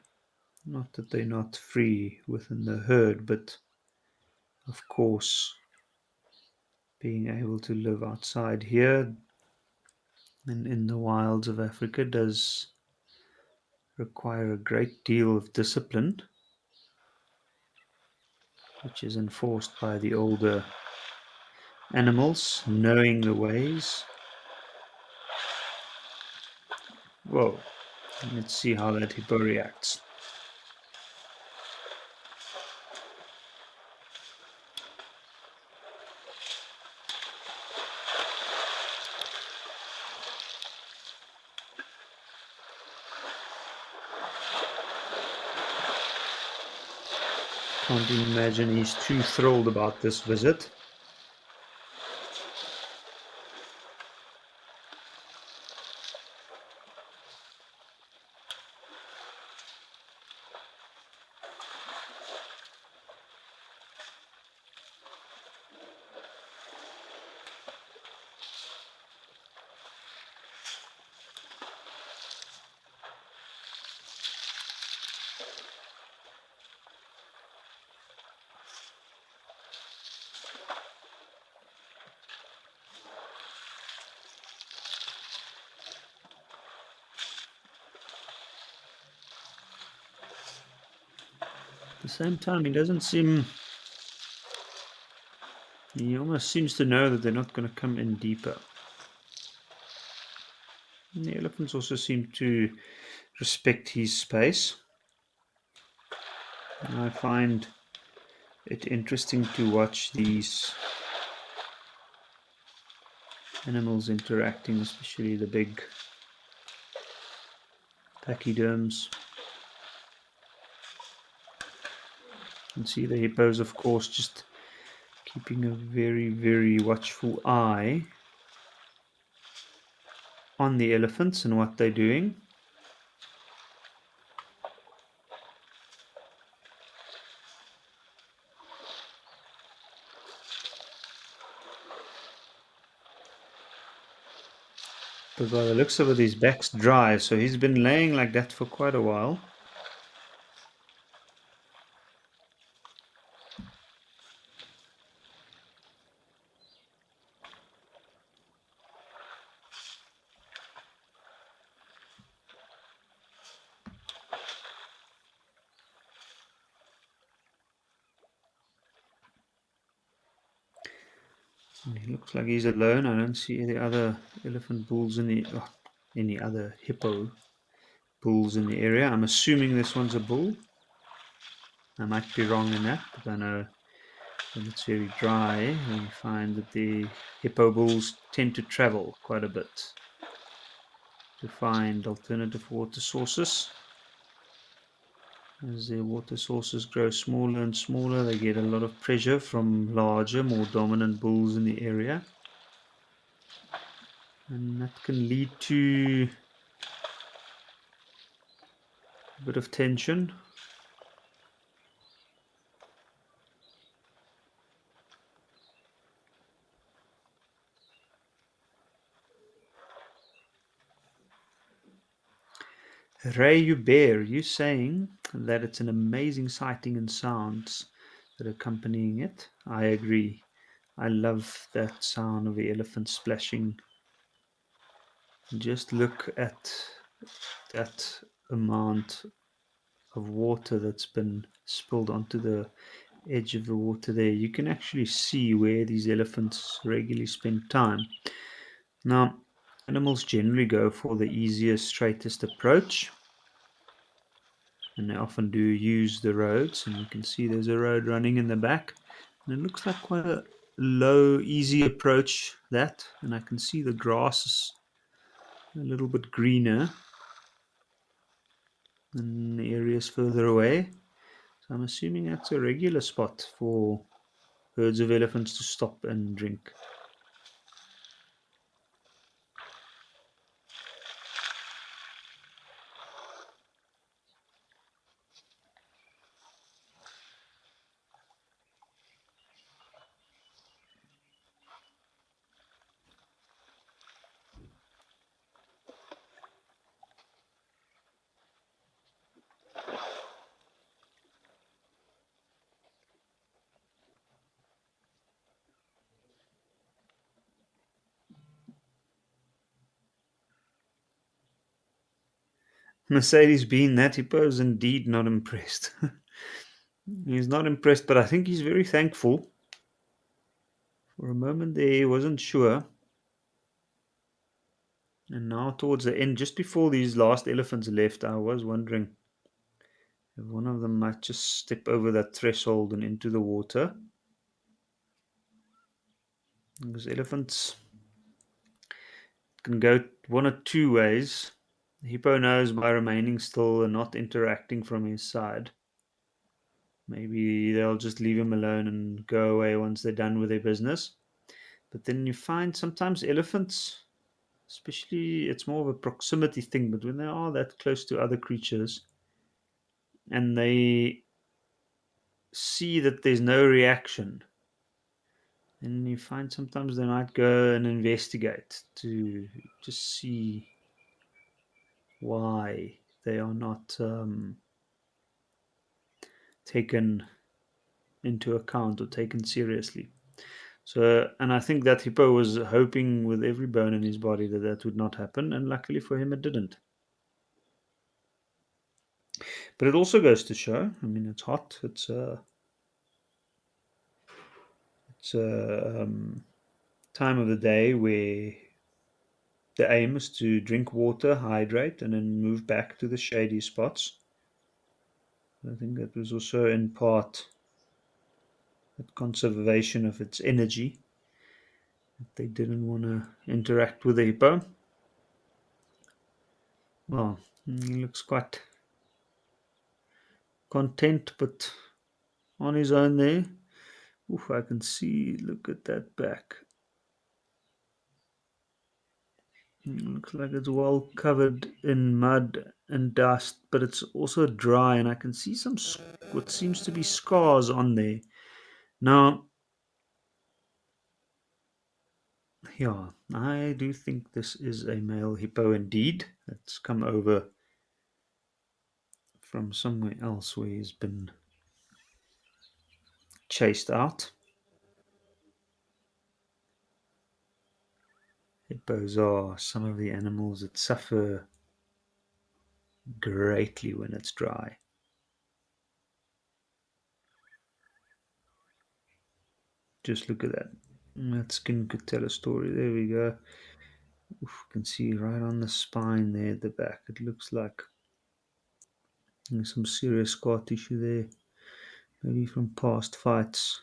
Not that they're not free within the herd, but of course, being able to live outside here and in the wilds of Africa does require a great deal of discipline, which is enforced by the older animals, knowing the ways. Whoa, let's see how that hippo reacts. Can't imagine he's too thrilled about this visit. At the same time, he almost seems to know that they're not going to come in deeper. And the elephants also seem to respect his space. And I find It's interesting to watch these animals interacting, especially the big pachyderms. You can see the hippos, of course, just keeping a very, very watchful eye on the elephants and what they're doing. But by the looks of it, his back's dry, so he's been laying like that for quite a while. And he looks like he's alone. I don't see any other elephant bulls in the... Oh, any other hippo bulls in the area. I'm assuming this one's a bull. I might be wrong in that, but I know when it's very dry, we find that the hippo bulls tend to travel quite a bit to find alternative water sources. As their water sources grow smaller and smaller, they get a lot of pressure from larger, more dominant bulls in the area. And that can lead to a bit of tension. Ray, you bear, you saying that it's an amazing sighting and sounds that are accompanying it. I agree. I love that sound of the elephant splashing. Just look at that amount of water that's been spilled onto the edge of the water there. You can actually see where these elephants regularly spend time. Now, animals generally go for the easiest, straightest approach, and they often do use the roads. And you can see there's a road running in the back, and it looks like quite a low, easy approach, that. And I can see the grass is a little bit greener than the areas further away. So I'm assuming that's a regular spot for herds of elephants to stop and drink. Mercedes being that hippo is indeed not impressed. He's not impressed, but I think he's very thankful. For a moment there, he wasn't sure. And now towards the end, just before these last elephants left, I was wondering if one of them might just step over that threshold and into the water. Because elephants can go one or two ways. The hippo knows by remaining still and not interacting from his side. Maybe they'll just leave him alone and go away once they're done with their business. But then you find sometimes elephants, especially, it's more of a proximity thing, but when they are that close to other creatures and they see that there's no reaction, then you find sometimes they might go and investigate to just see why they are not taken into account or taken seriously. So, and I think that hippo was hoping with every bone in his body that that would not happen, and luckily for him, it didn't. But it also goes to show. I mean, it's hot. It's a time of the day where the aim is to drink water, hydrate, and then move back to the shady spots. I think that was also in part conservation of its energy. They didn't want to interact with the hippo. Well, he looks quite content, but on his own there. Oof, I can see, look at that back. Looks like it's well covered in mud and dust, but it's also dry, and I can see some what seems to be scars on there. Now, yeah, I do think this is a male hippo indeed. It's come over from somewhere else where he's been chased out. Hippos are some of the animals that suffer greatly when it's dry. Just look at that. That skin could tell a story. There we go. Oof, you can see right on the spine there at the back. It looks like there's some serious scar tissue there. Maybe from past fights.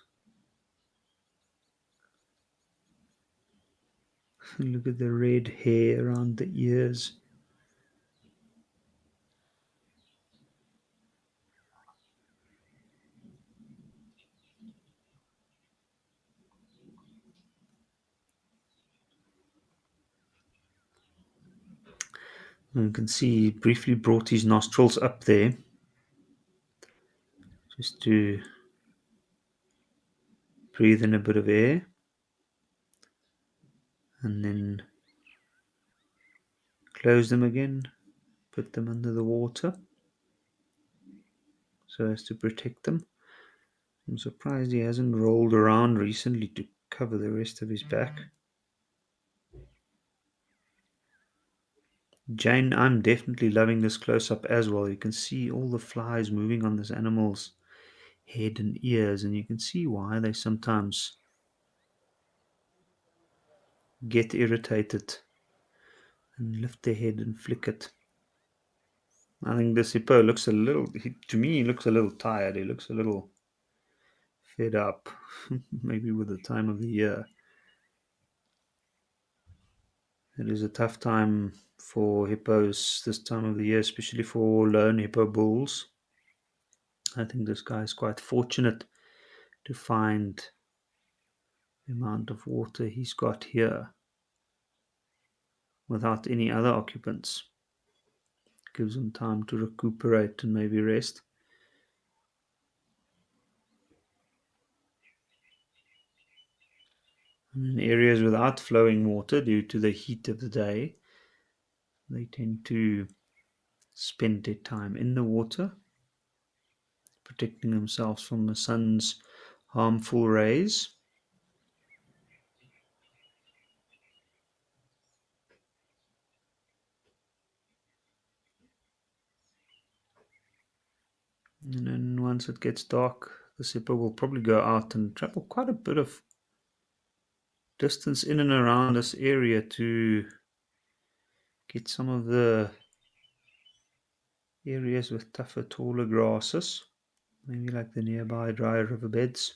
Look at the red hair around the ears. And you can see he briefly brought his nostrils up there just to breathe in a bit of air, and then close them again, put them under the water so as to protect them. I'm surprised he hasn't rolled around recently to cover the rest of his back. Jane, I'm definitely loving this close up as well. You can see all the flies moving on this animal's head and ears, and you can see why they sometimes get irritated and lift their head and flick it. I think this hippo looks a little, to me, he looks a little tired. He looks a little fed up, maybe with the time of the year. It is a tough time for hippos this time of the year, especially for lone hippo bulls. I think this guy is quite fortunate to find the amount of water he's got here without any other occupants. Gives him time to recuperate and maybe rest. And in areas without flowing water, due to the heat of the day, they tend to spend their time in the water, protecting themselves from the sun's harmful rays. And then once it gets dark, the zipper will probably go out and travel quite a bit of distance in and around this area to get some of the areas with tougher, taller grasses, maybe like the nearby dry riverbeds.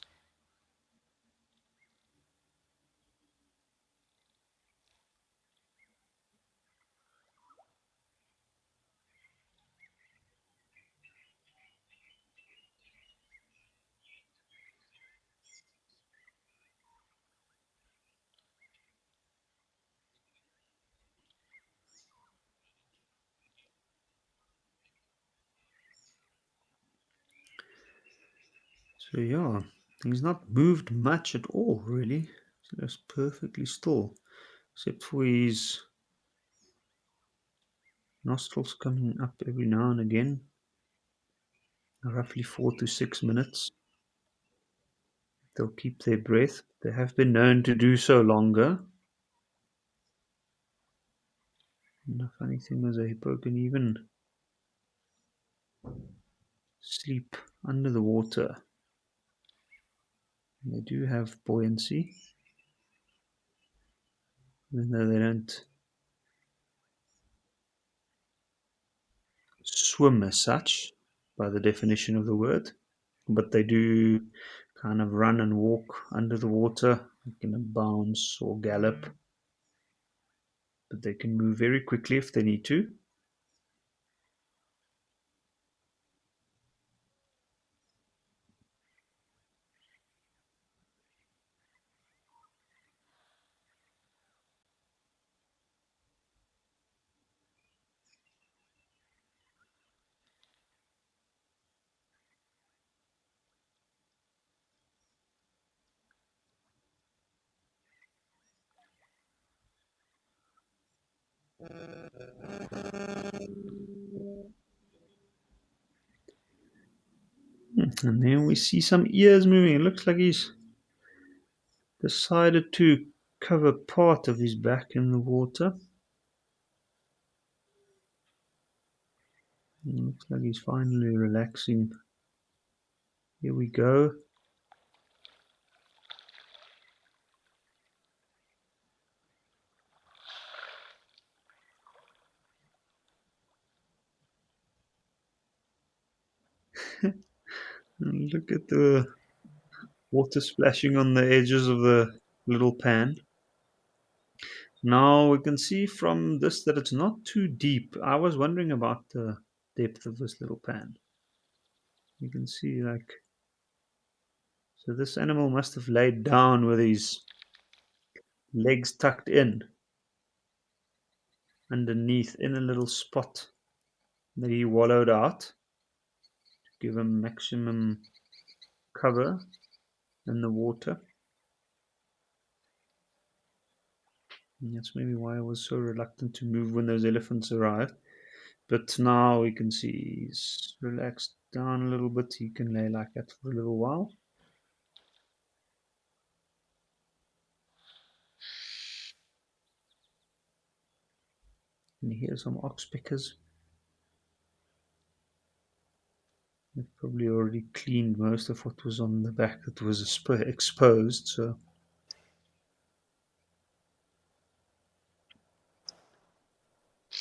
So yeah, he's not moved much at all, really. He's just perfectly still, except for his nostrils coming up every now and again, roughly 4 to 6 minutes. They'll keep their breath. They have been known to do so longer. And the funny thing is, a hippo can even sleep under the water. And they do have buoyancy, even though they don't swim as such by the definition of the word, but they do kind of run and walk under the water. They can bounce or gallop, but they can move very quickly if they need to. And then we see some ears moving. It looks like he's decided to cover part of his back in the water. It looks like he's finally relaxing. Here we go. And look at the water splashing on the edges of the little pan. Now we can see from this that it's not too deep. I was wondering about the depth of this little pan. You can see so this animal must have laid down with his legs tucked in underneath in a little spot that he wallowed out to give him maximum cover in the water. And that's maybe why I was so reluctant to move when those elephants arrived. But now we can see he's relaxed down a little bit. He can lay like that for a little while. And here's some ox pickers. They've probably already cleaned most of what was on the back that was exposed. So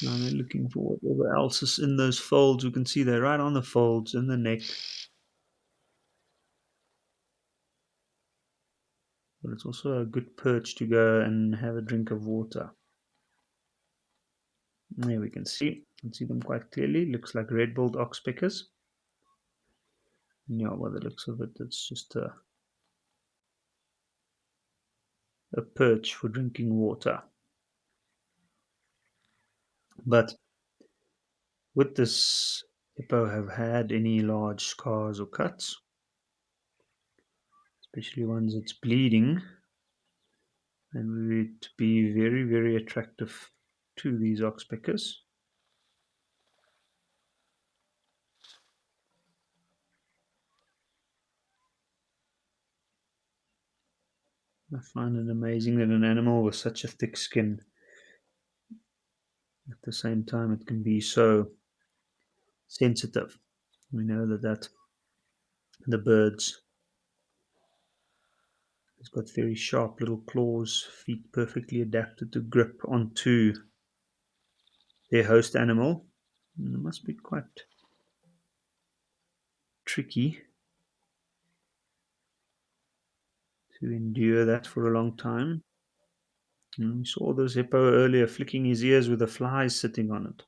now they're looking for whatever else is in those folds. We can see they're right on the folds in the neck. But it's also a good perch to go and have a drink of water. There we can see them quite clearly. Looks like red-billed oxpeckers. Yeah, by the looks of it, it's just a perch for drinking water. But would this hippo have had any large scars or cuts, especially ones that's bleeding, and would be very, very attractive to these oxpeckers. I find it amazing that an animal with such a thick skin, at the same time, it can be so sensitive. We know that the birds has got very sharp little claws, feet perfectly adapted to grip onto their host animal. And it must be quite tricky to endure that for a long time. And we saw this hippo earlier flicking his ears with the flies sitting on it.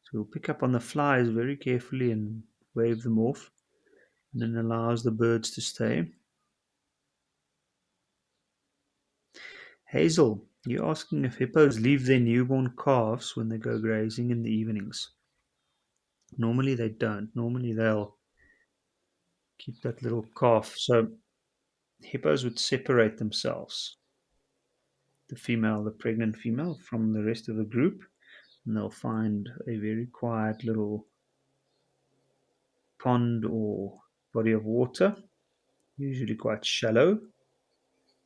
So he'll pick up on the flies very carefully and wave them off, and then allows the birds to stay. Hazel, you're asking if hippos leave their newborn calves when they go grazing in the evenings. Normally they don't. Normally they'll keep that little calf. So hippos would separate themselves, the pregnant female, from the rest of the group, and they'll find a very quiet little pond or body of water, usually quite shallow,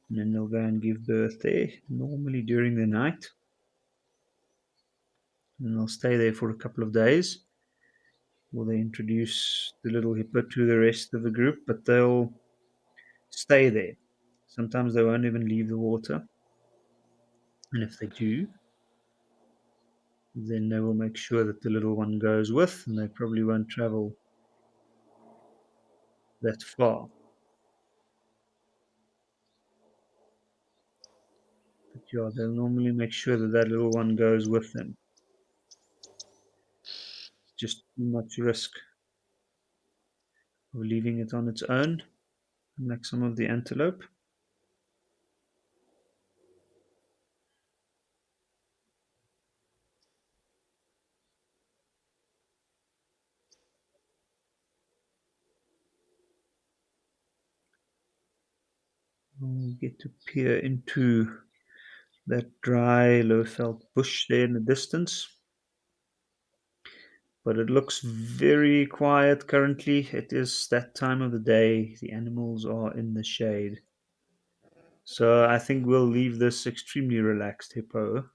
and then they'll go and give birth there, normally during the night, and they'll stay there for a couple of days. Will they introduce the little hippo to the rest of the group, but they'll stay there. Sometimes they won't even leave the water, and if they do, then they will make sure that the little one goes with, and they probably won't travel that far. But yeah, they'll normally make sure that that little one goes with them. Just too much risk of leaving it on its own, like some of the antelope. We get to peer into that dry, low-felt bush there in the distance. But it looks very quiet currently. It is that time of the day. The animals are in the shade. So I think we'll leave this extremely relaxed hippo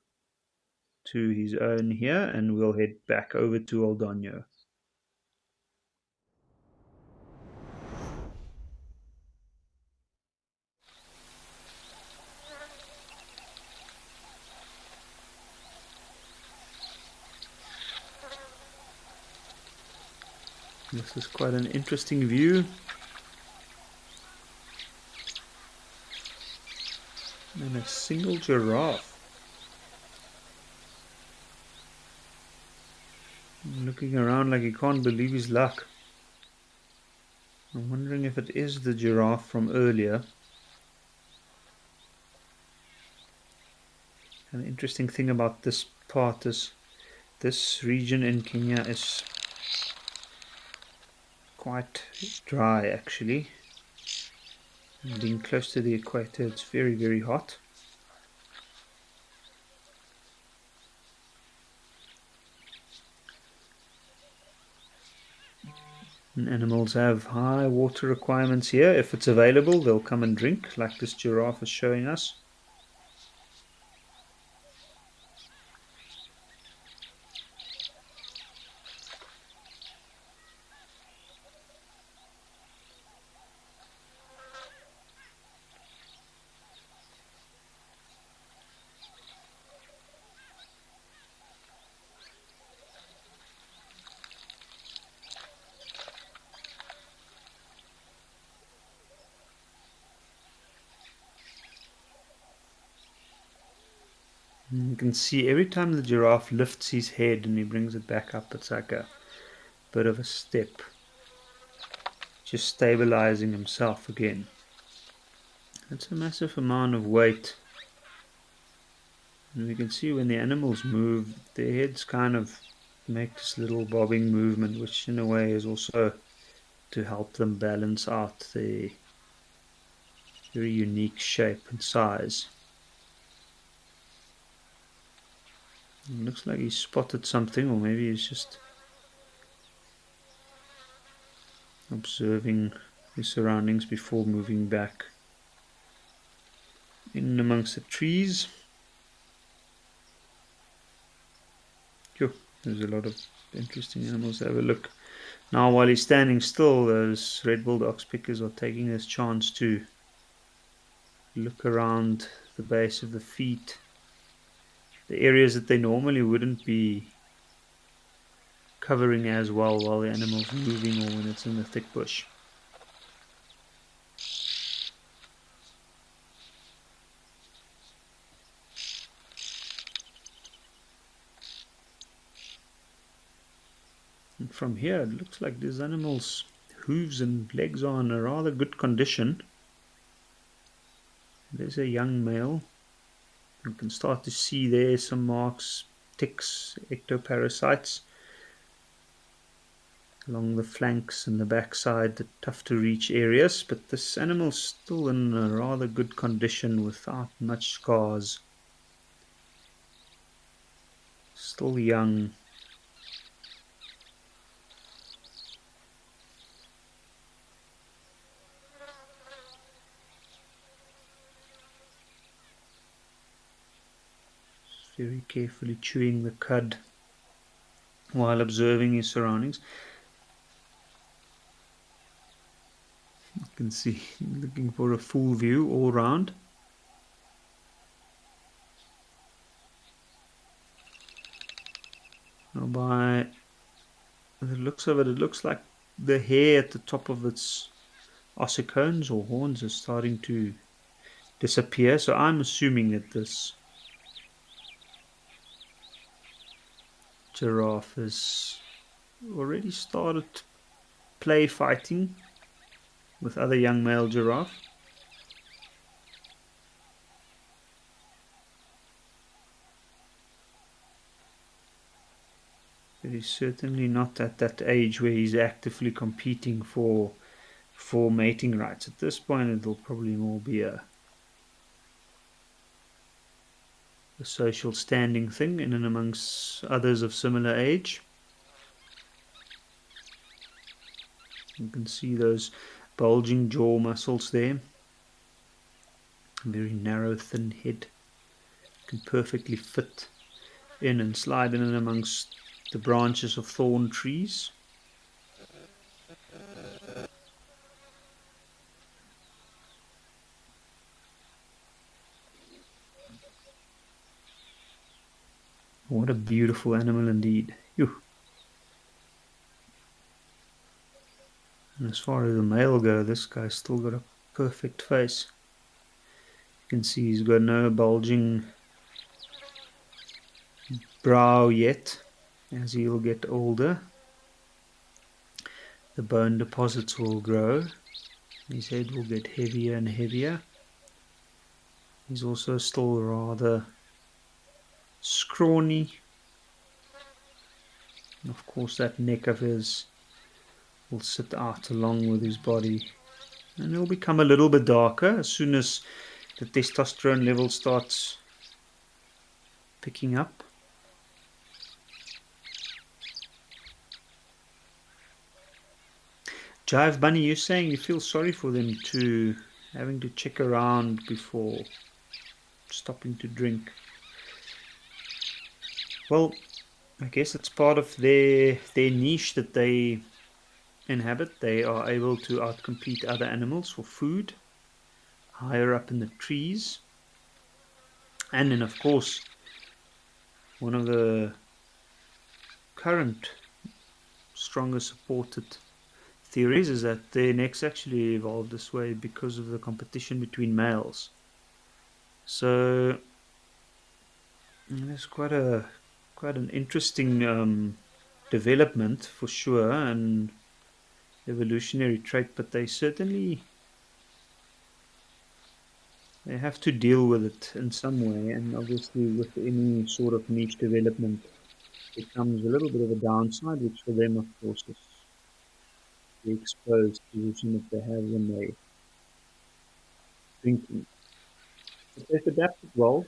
to his own here and we'll head back over to Aldonio. This is quite an interesting view. And a single giraffe. Looking around like he can't believe his luck. I'm wondering if it is the giraffe from earlier. An interesting thing about this part is this region in Kenya is quite dry actually. And being close to the equator, it's very, very hot. And animals have high water requirements here. If it's available, they'll come and drink, like this giraffe is showing us. And you can see every time the giraffe lifts his head and he brings it back up, it's like a bit of a step. Just stabilizing himself again. That's a massive amount of weight. And we can see when the animals move, their heads kind of make this little bobbing movement, which in a way is also to help them balance out their very unique shape and size. It looks like he spotted something, or maybe he's just observing his surroundings before moving back in amongst the trees. There's a lot of interesting animals. Have a look. Now while he's standing still, those red-billed oxpeckers are taking this chance to look around the base of the feet, the areas that they normally wouldn't be covering as well while the animal's moving or when it's in the thick bush. And from here it looks like this animal's hooves and legs are in a rather good condition. There's a young male. You can start to see there some marks, ticks, ectoparasites along the flanks and the backside, the tough to reach areas, but this animal's still in a rather good condition without much scars. Still young. Very carefully chewing the cud while observing his surroundings. You can see looking for a full view all round. Now by the looks of it, it looks like the hair at the top of its ossicones or horns are starting to disappear. So I'm assuming that this giraffe has already started play fighting with other young male giraffe. But he's certainly not at that age where he's actively competing for mating rights. At this point, it'll probably more be a social standing thing in and amongst others of similar age. You can see those bulging jaw muscles there. Very narrow, thin head. Can perfectly fit in and slide in and amongst the branches of thorn trees. What a beautiful animal indeed. Phew. And as far as the male go, this guy's still got a perfect face. You can see he's got no bulging brow yet. As he'll get older, the bone deposits will grow. His head will get heavier and heavier. He's also still rather scrawny. And of course that neck of his will sit out along with his body. And it'll become a little bit darker as soon as the testosterone level starts picking up. Jive Bunny, you're saying you feel sorry for them to having to check around before stopping to drink. Well, I guess it's part of their niche that they inhabit. They are able to outcompete other animals for food higher up in the trees. And then, of course, one of the current strongest supported theories is that their necks actually evolved this way because of the competition between males. So it's quite an interesting development for sure, and evolutionary trait, but they have to deal with it in some way, and obviously with any sort of niche development it comes a little bit of a downside, which for them of course is the exposed position that they have when they drinking. But they've adapted well.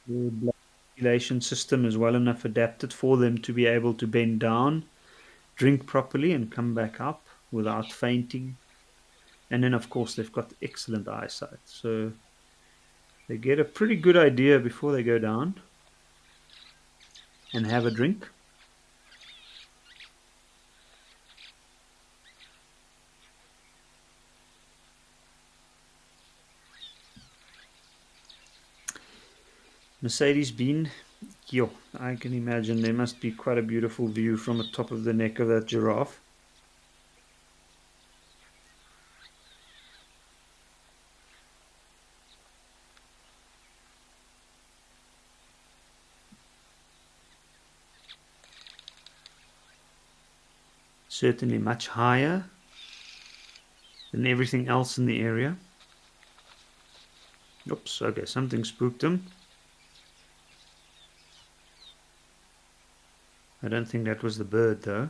The blood circulation system is well enough adapted for them to be able to bend down, drink properly, and come back up without fainting. And then, of course, they've got excellent eyesight. So they get a pretty good idea before they go down and have a drink. Mercedes Bean, yo, I can imagine there must be quite a beautiful view from the top of the neck of that giraffe. Certainly much higher than everything else in the area. Oops, okay, something spooked him. I don't think that was the bird though.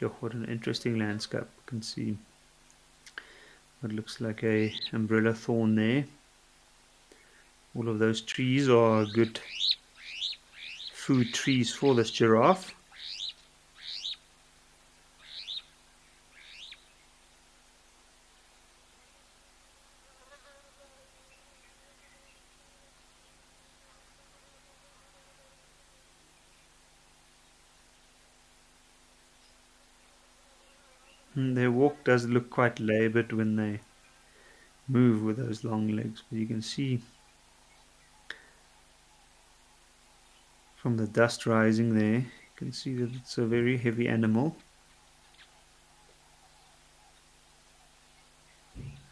Yo, what an interesting landscape. You can see what looks like a umbrella thorn there. All of those trees are good food trees for this giraffe. And their walk does look quite labored when they move with those long legs, but you can see from the dust rising there, you can see that it's a very heavy animal.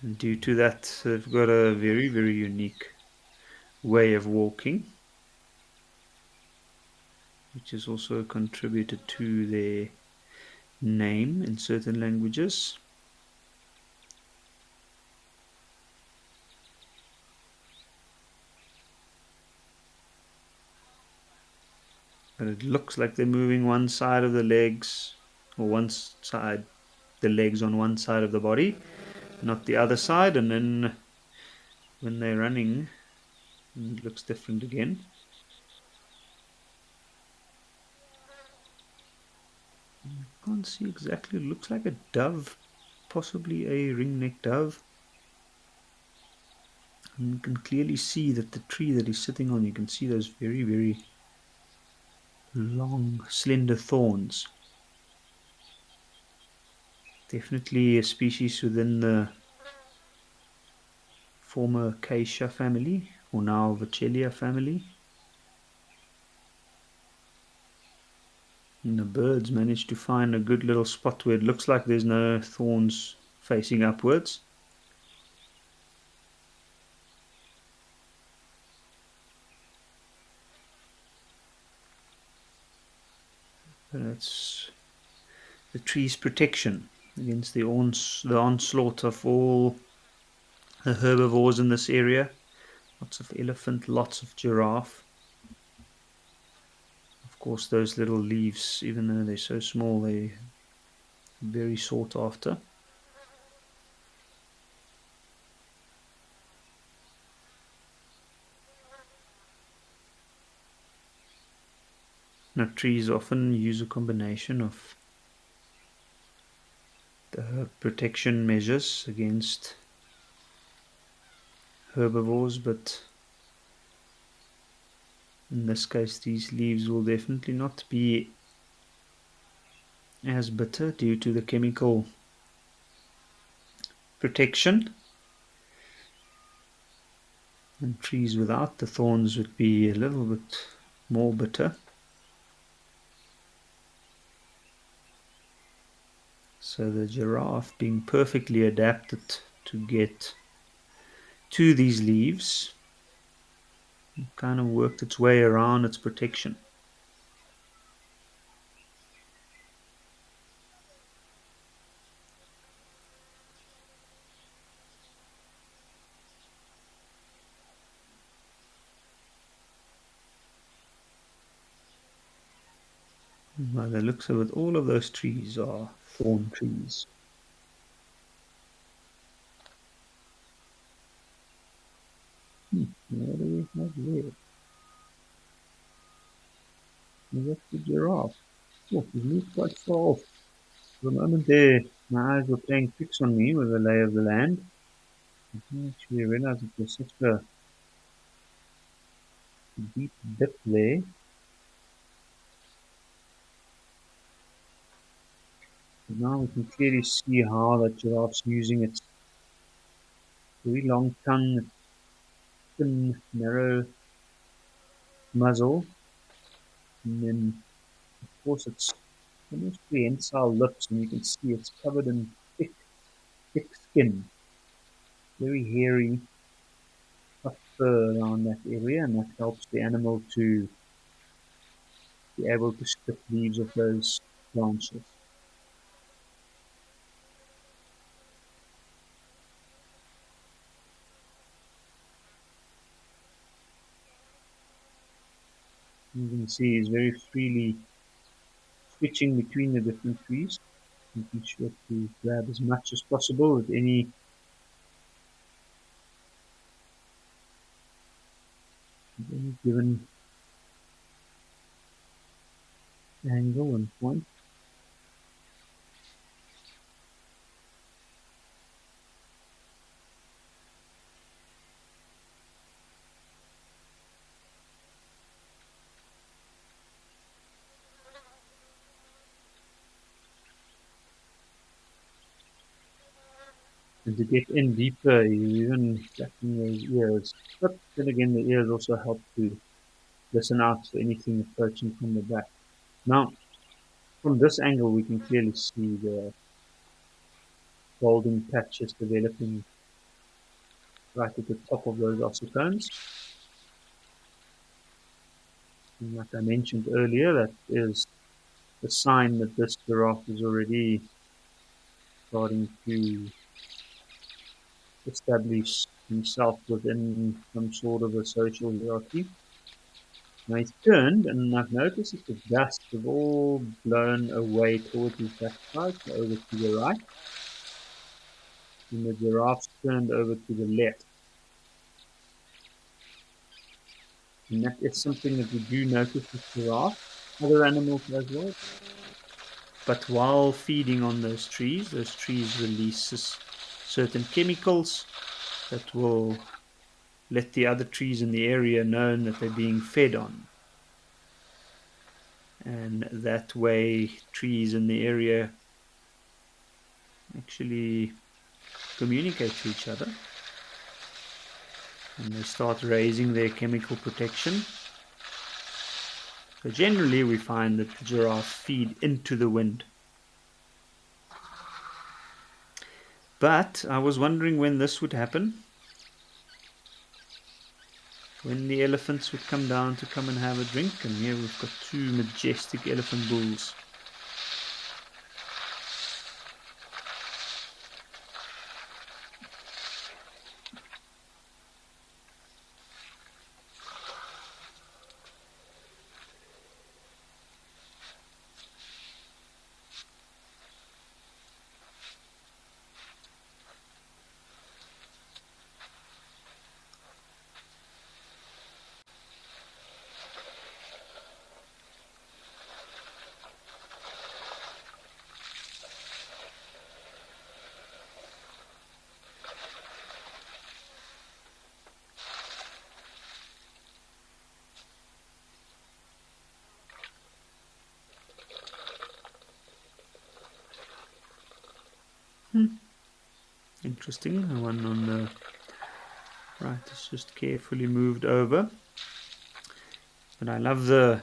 And due to that, they've got a very, very unique way of walking, which has also contributed to their name in certain languages. But it looks like they're moving one side of the legs, or one side, the legs on one side of the body, not the other side, and then when they're running, it looks different again. I can't see exactly, it looks like a dove, possibly a ring-necked dove. And you can clearly see that the tree that he's sitting on, you can see those very, very long, slender thorns. Definitely a species within the former Acacia family, or now Vachelia family. And the birds managed to find a good little spot where it looks like there's no thorns facing upwards. And it's the tree's protection against the onslaught of all the herbivores in this area. Lots of elephant, lots of giraffe. Of course, those little leaves, even though they're so small, they're very sought after. Now, trees often use a combination of the protection measures against herbivores, but in this case, these leaves will definitely not be as bitter due to the chemical protection. And trees without the thorns would be a little bit more bitter. So the giraffe, being perfectly adapted to get to these leaves, kind of worked its way around its protection. By the looks of it, all of those trees are thorn trees. What do we have there? That's the giraffe. Oh, he's moved quite far off. For a moment there, my eyes were playing tricks on me with the lay of the land. I didn't actually realize it was such a deep dip there. But now we can clearly see how that giraffe's using its very long tongue, its thin, narrow muzzle, and then, of course, it's almost prehensile lips, and you can see it's covered in thick, thick skin, very hairy, tough fur around that area, and that helps the animal to be able to strip leaves of those branches. You can see he's very freely switching between the different trees, making sure to grab as much as possible with any given angle and point. And to get in deeper, you even flatten those ears. But then again, the ears also help to listen out for anything approaching from the back. Now, from this angle, we can clearly see the golden patches developing right at the top of those ossicones. And like I mentioned earlier, that is a sign that this giraffe is already starting to establish himself within some sort of a social hierarchy. Now he's turned, and I've noticed that the dust has all blown away towards his backside, so over to the right, and the giraffe's turned over to the left. And that is something that we do notice with giraffes, other animals as well. But while feeding on those trees releases certain chemicals that will let the other trees in the area know that they're being fed on. And that way trees in the area actually communicate to each other, and they start raising their chemical protection. So generally we find that the giraffe feed into the wind. But I was wondering when this would happen, when the elephants would come down to come and have a drink. And here we've got two majestic elephant bulls. Interesting. The one on the right is just carefully moved over. But I love the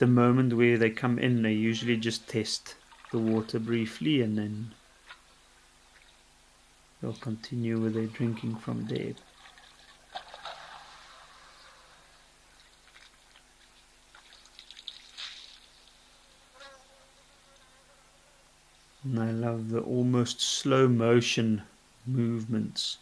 moment where they come in. They usually just test the water briefly, and then they'll continue with their drinking from there. And I love the almost slow motion movements.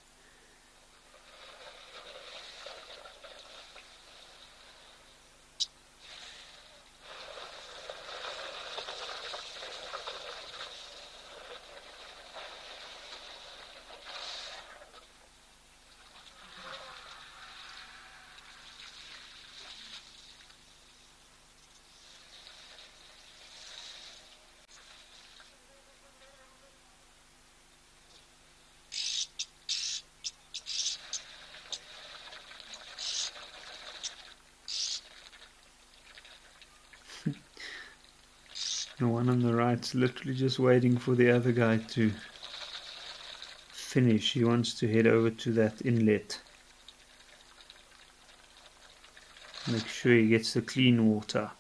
The one on the right's literally just waiting for the other guy to finish. He wants to head over to that inlet. Make sure he gets the clean water.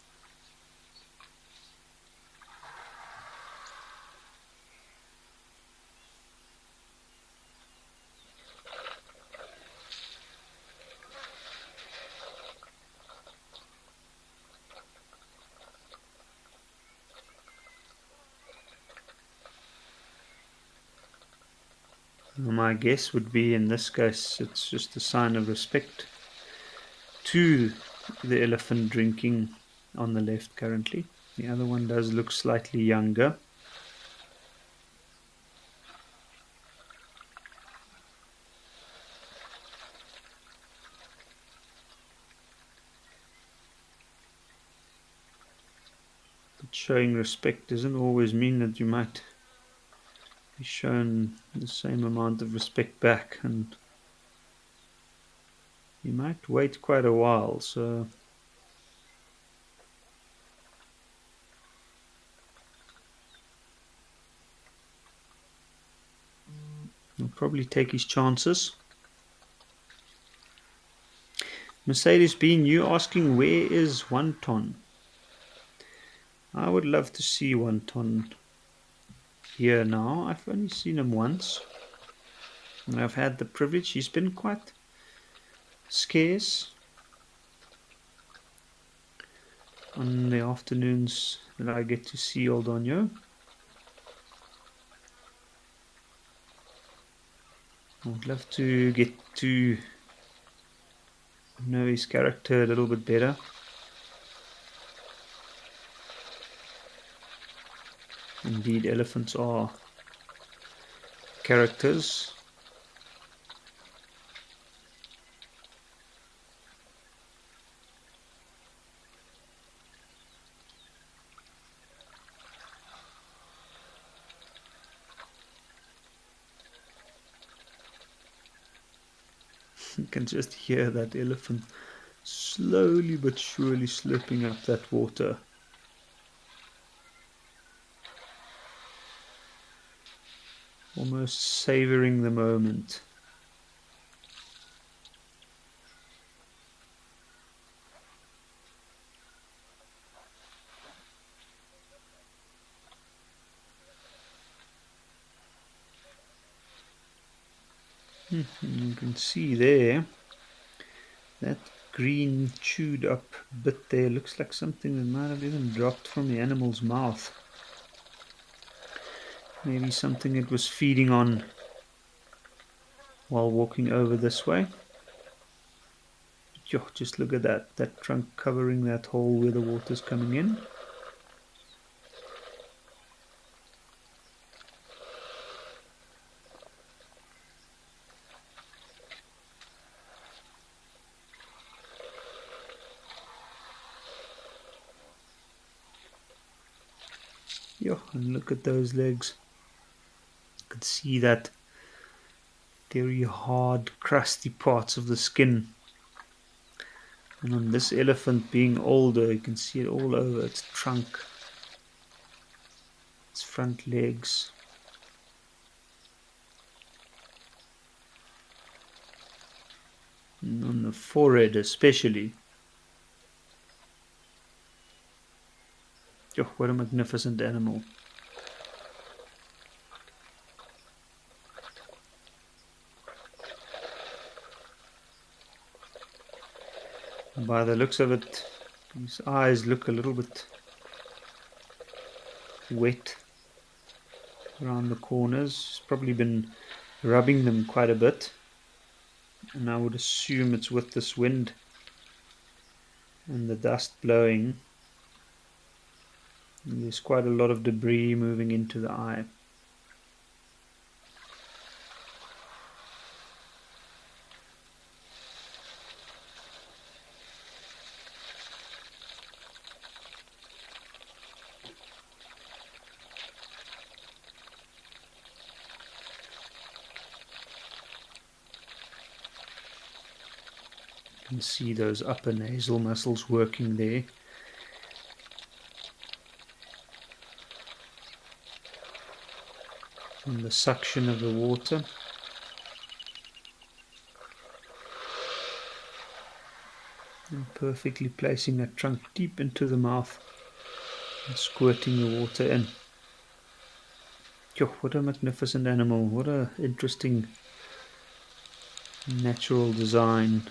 My guess would be, in this case, it's just a sign of respect to the elephant drinking on the left currently. The other one does look slightly younger. showing respect doesn't always mean that you might be shown the same amount of respect back, and you might wait quite a while. So he'll probably take his chances. Mercedes Bean, you asking where is Wonton? I would love to see Wonton here now. I've only seen him once, and I've had the privilege. He's been quite scarce on the afternoons that I get to see old Onyo. I'd love to get to know his character a little bit better. Indeed, elephants are characters. You can just hear that elephant slowly but surely slipping up that water. Almost savoring the moment. You can see there that green chewed up bit there looks like something that might have even dropped from the animal's mouth. Maybe something it was feeding on while walking over this way. Yo, just look at that trunk covering that hole where the water's coming in. Yo, and look at those legs. You can see that very hard, crusty parts of the skin. And on this elephant being older, you can see it all over its trunk, its front legs. And on the forehead especially. Oh, what a magnificent animal. By the looks of it, his eyes look a little bit wet around the corners. He's probably been rubbing them quite a bit. And I would assume it's with this wind and the dust blowing. And there's quite a lot of debris moving into the eye. You can see those upper nasal muscles working there. And the suction of the water. And perfectly placing that trunk deep into the mouth and squirting the water in. Yo, what a magnificent animal. What a interesting natural design.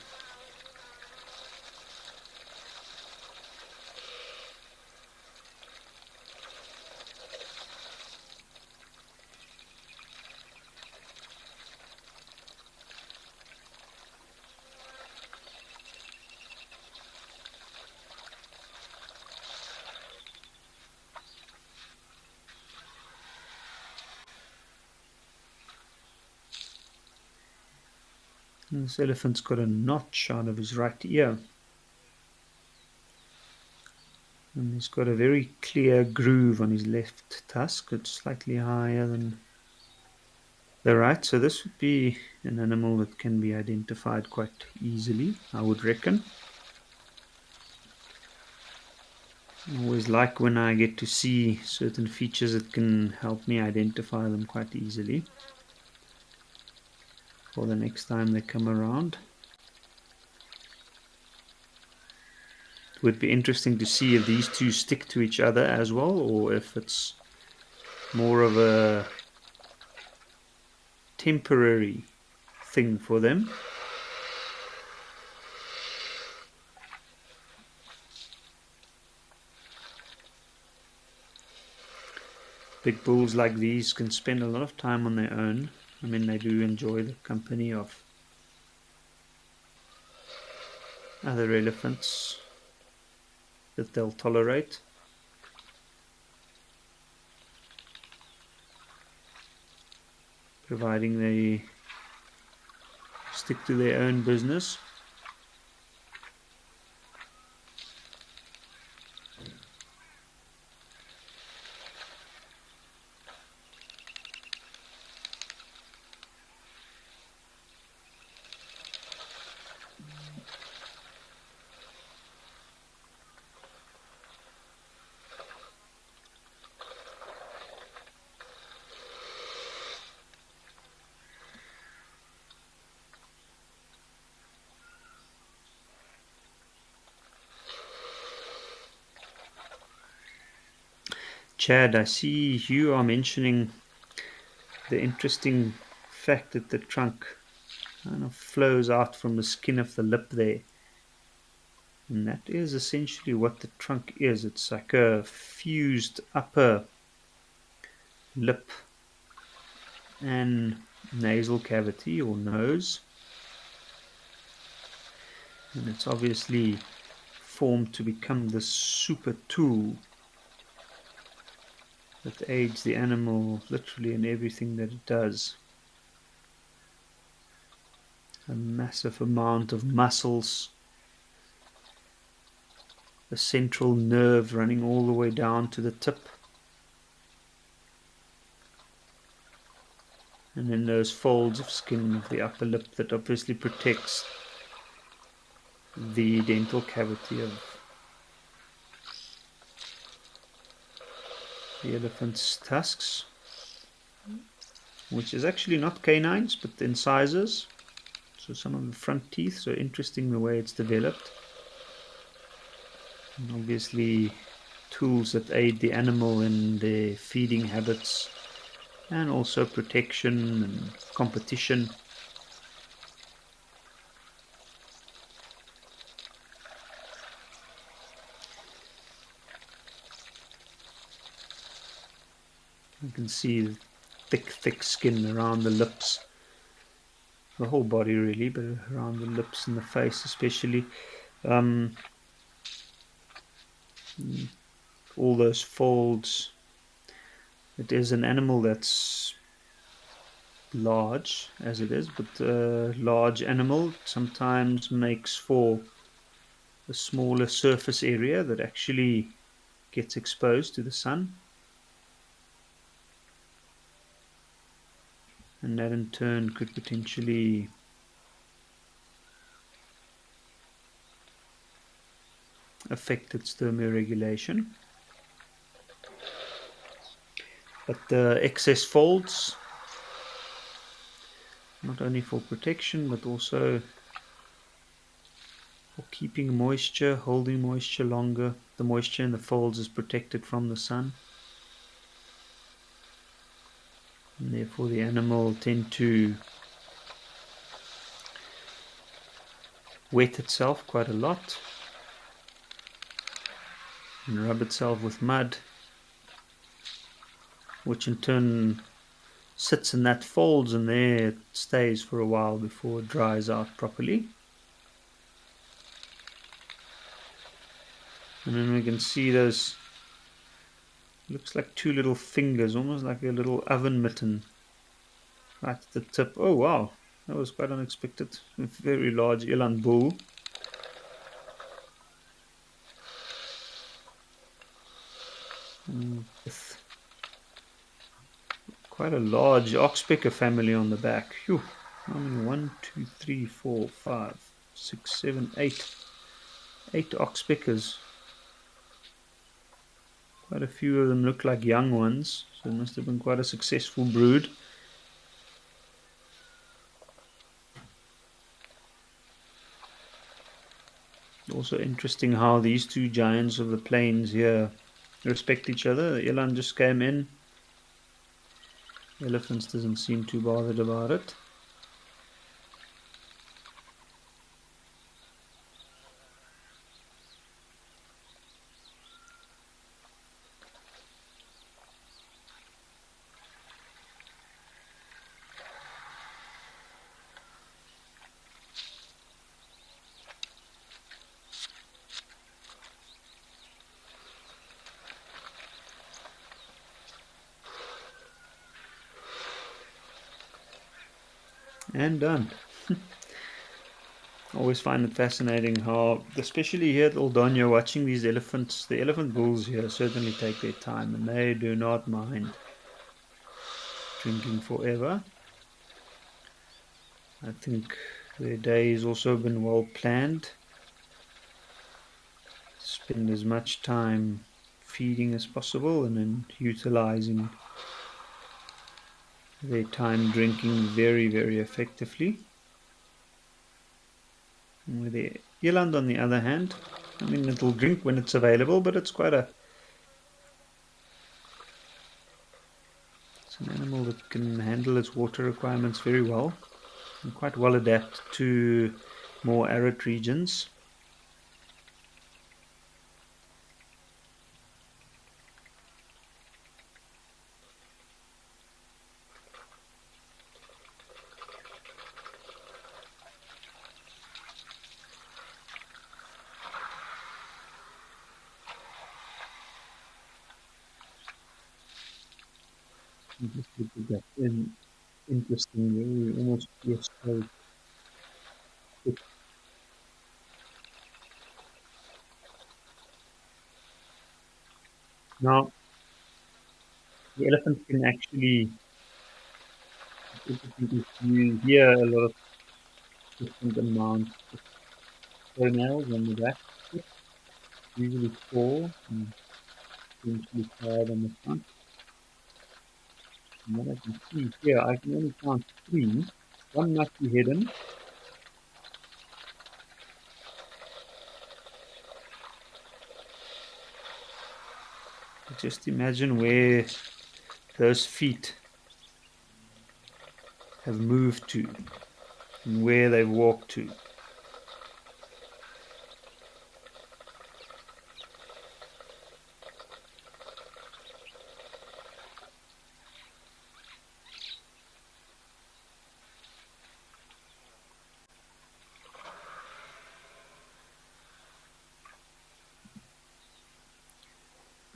And this elephant's got a notch out of his right ear. And he's got a very clear groove on his left tusk. It's slightly higher than the right. So this would be an animal that can be identified quite easily, I would reckon. I always like when I get to see certain features that can help me identify them quite easily for the next time they come around. It would be interesting to see if these two stick to each other as well, or if it's more of a temporary thing for them. Big bulls like these can spend a lot of time on their own. I mean, they do enjoy the company of other elephants that they'll tolerate. Providing they stick to their own business. Chad, I see you are mentioning the interesting fact that the trunk kind of flows out from the skin of the lip there. And that is essentially what the trunk is. It's like a fused upper lip and nasal cavity or nose. And it's obviously formed to become this super tool that aids the animal literally in everything that it does. A massive amount of muscles, a central nerve running all the way down to the tip, and then those folds of skin of the upper lip that obviously protects the dental cavity of the elephant's tusks, which is actually not canines but incisors. So some of the front teeth, so interesting the way it's developed. And obviously tools that aid the animal in their feeding habits and also protection and competition. You can see thick skin around the lips, the whole body really, but around the lips and the face especially. All those folds. It is an animal that's large as it is, but a large animal sometimes makes for a smaller surface area that actually gets exposed to the sun, and that in turn could potentially affect its thermoregulation. But the excess folds, not only for protection but also for keeping moisture, holding moisture longer. The moisture in the folds is protected from the sun, and therefore the animal will tend to wet itself quite a lot and rub itself with mud, which in turn sits in that folds, and there it stays for a while before it dries out properly. And then we can see those, looks like two little fingers, almost like a little oven mitten right at the tip. Oh wow, that was quite unexpected. A very large eland bull. with quite a large oxpecker family on the back. Phew. How many? 1, 2, 3, 4, 5, 6, 7, 8. 8 oxpeckers. Quite a few of them look like young ones, so it must have been quite a successful brood. Also interesting how these two giants of the plains here respect each other. The eland just came in. Elephants doesn't seem too bothered about it. And done. I always find it fascinating how, especially here at Aldonia, watching these elephants, the elephant bulls here certainly take their time and they do not mind drinking forever. I think their day has also been well planned. Spend as much time feeding as possible and then utilizing their time drinking very, very effectively. And with the eland, on the other hand, I mean, it'll drink when it's available, but it's an animal that can handle its water requirements very well and quite well adapt to more arid regions. Just look at that. And interesting, very almost prehistoric. Now, the elephant can actually, you hear a lot of different amounts of toenails on the back, usually 4 and potentially 5 on the front. And what I can see here, I can only count 3. One must be hidden. Just imagine where those feet have moved to and where they've walked to.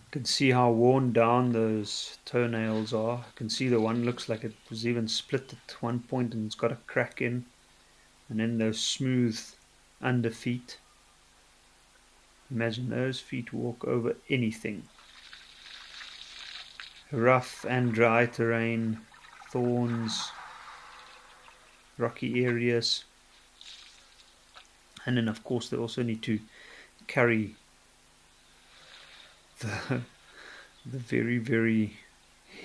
You can see how worn down those toenails are. You can see the one looks like it was even split at one point and it's got a crack in. And then those smooth under feet. Imagine those feet walk over anything. Rough and dry terrain, thorns, rocky areas. And then of course they also need to carry the very, very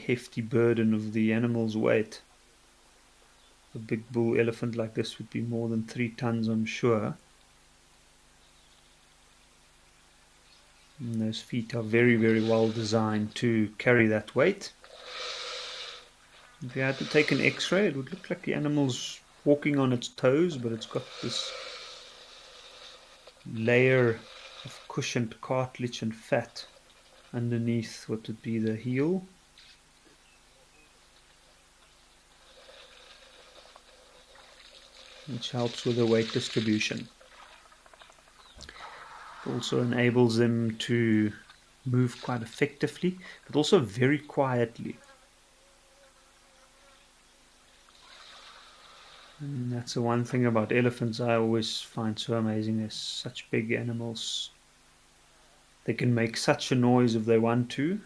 hefty burden of the animal's weight. A big bull elephant like this would be more than 3 tons, I'm sure. And those feet are very, very well designed to carry that weight. If you had to take an x-ray, it would look like the animal's walking on its toes, but it's got this layer of cushioned cartilage and fat underneath what would be the heel. Which helps with the weight distribution. It also enables them to move quite effectively, but also very quietly. And that's the one thing about elephants I always find so amazing. They're such big animals. They can make such a noise if they want to,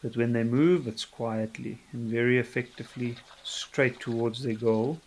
But when they move, it's quietly and very effectively straight towards their goal.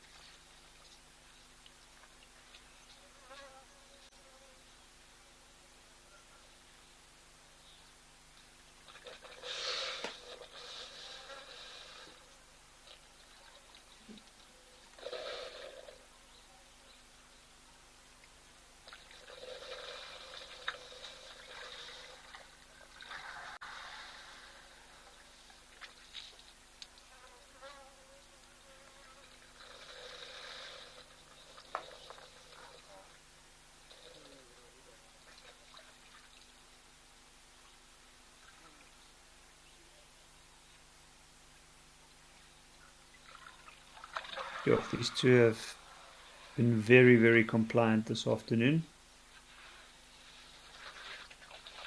Yeah, these two have been very, very compliant this afternoon.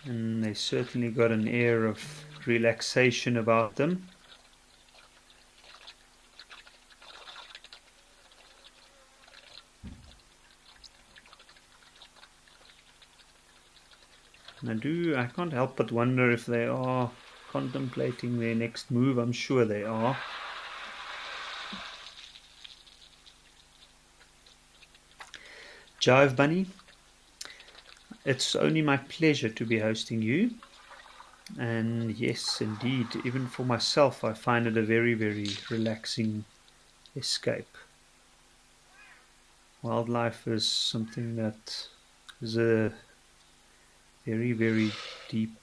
And they certainly got an air of relaxation about them. And I can't help but wonder if they are contemplating their next move. I'm sure they are. Jive Bunny, it's only my pleasure to be hosting you. And yes, indeed, even for myself, I find it a very, very relaxing escape. Wildlife is something that is a very, very deep,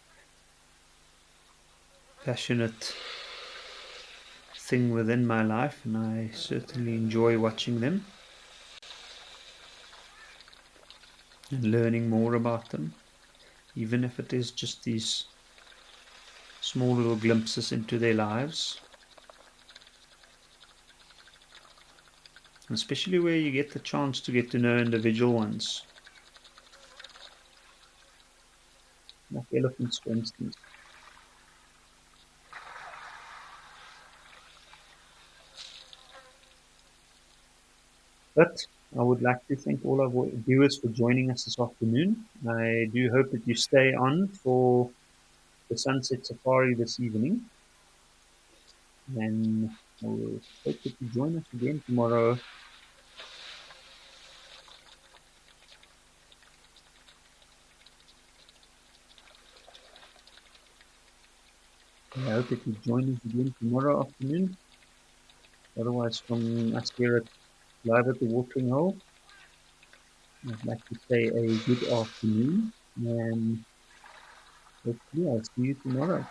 passionate thing within my life, and I certainly enjoy watching them and learning more about them, even if it is just these small little glimpses into their lives. And especially where you get the chance to get to know individual ones, like elephants, for instance. But I would like to thank all our viewers for joining us this afternoon. I do hope that you stay on for the sunset safari this evening, and I will hope that you join us again tomorrow. I hope that you join us again tomorrow afternoon. Otherwise, from us here at live at the watering hole, I'd like to say a good afternoon, and hopefully I'll see you tomorrow.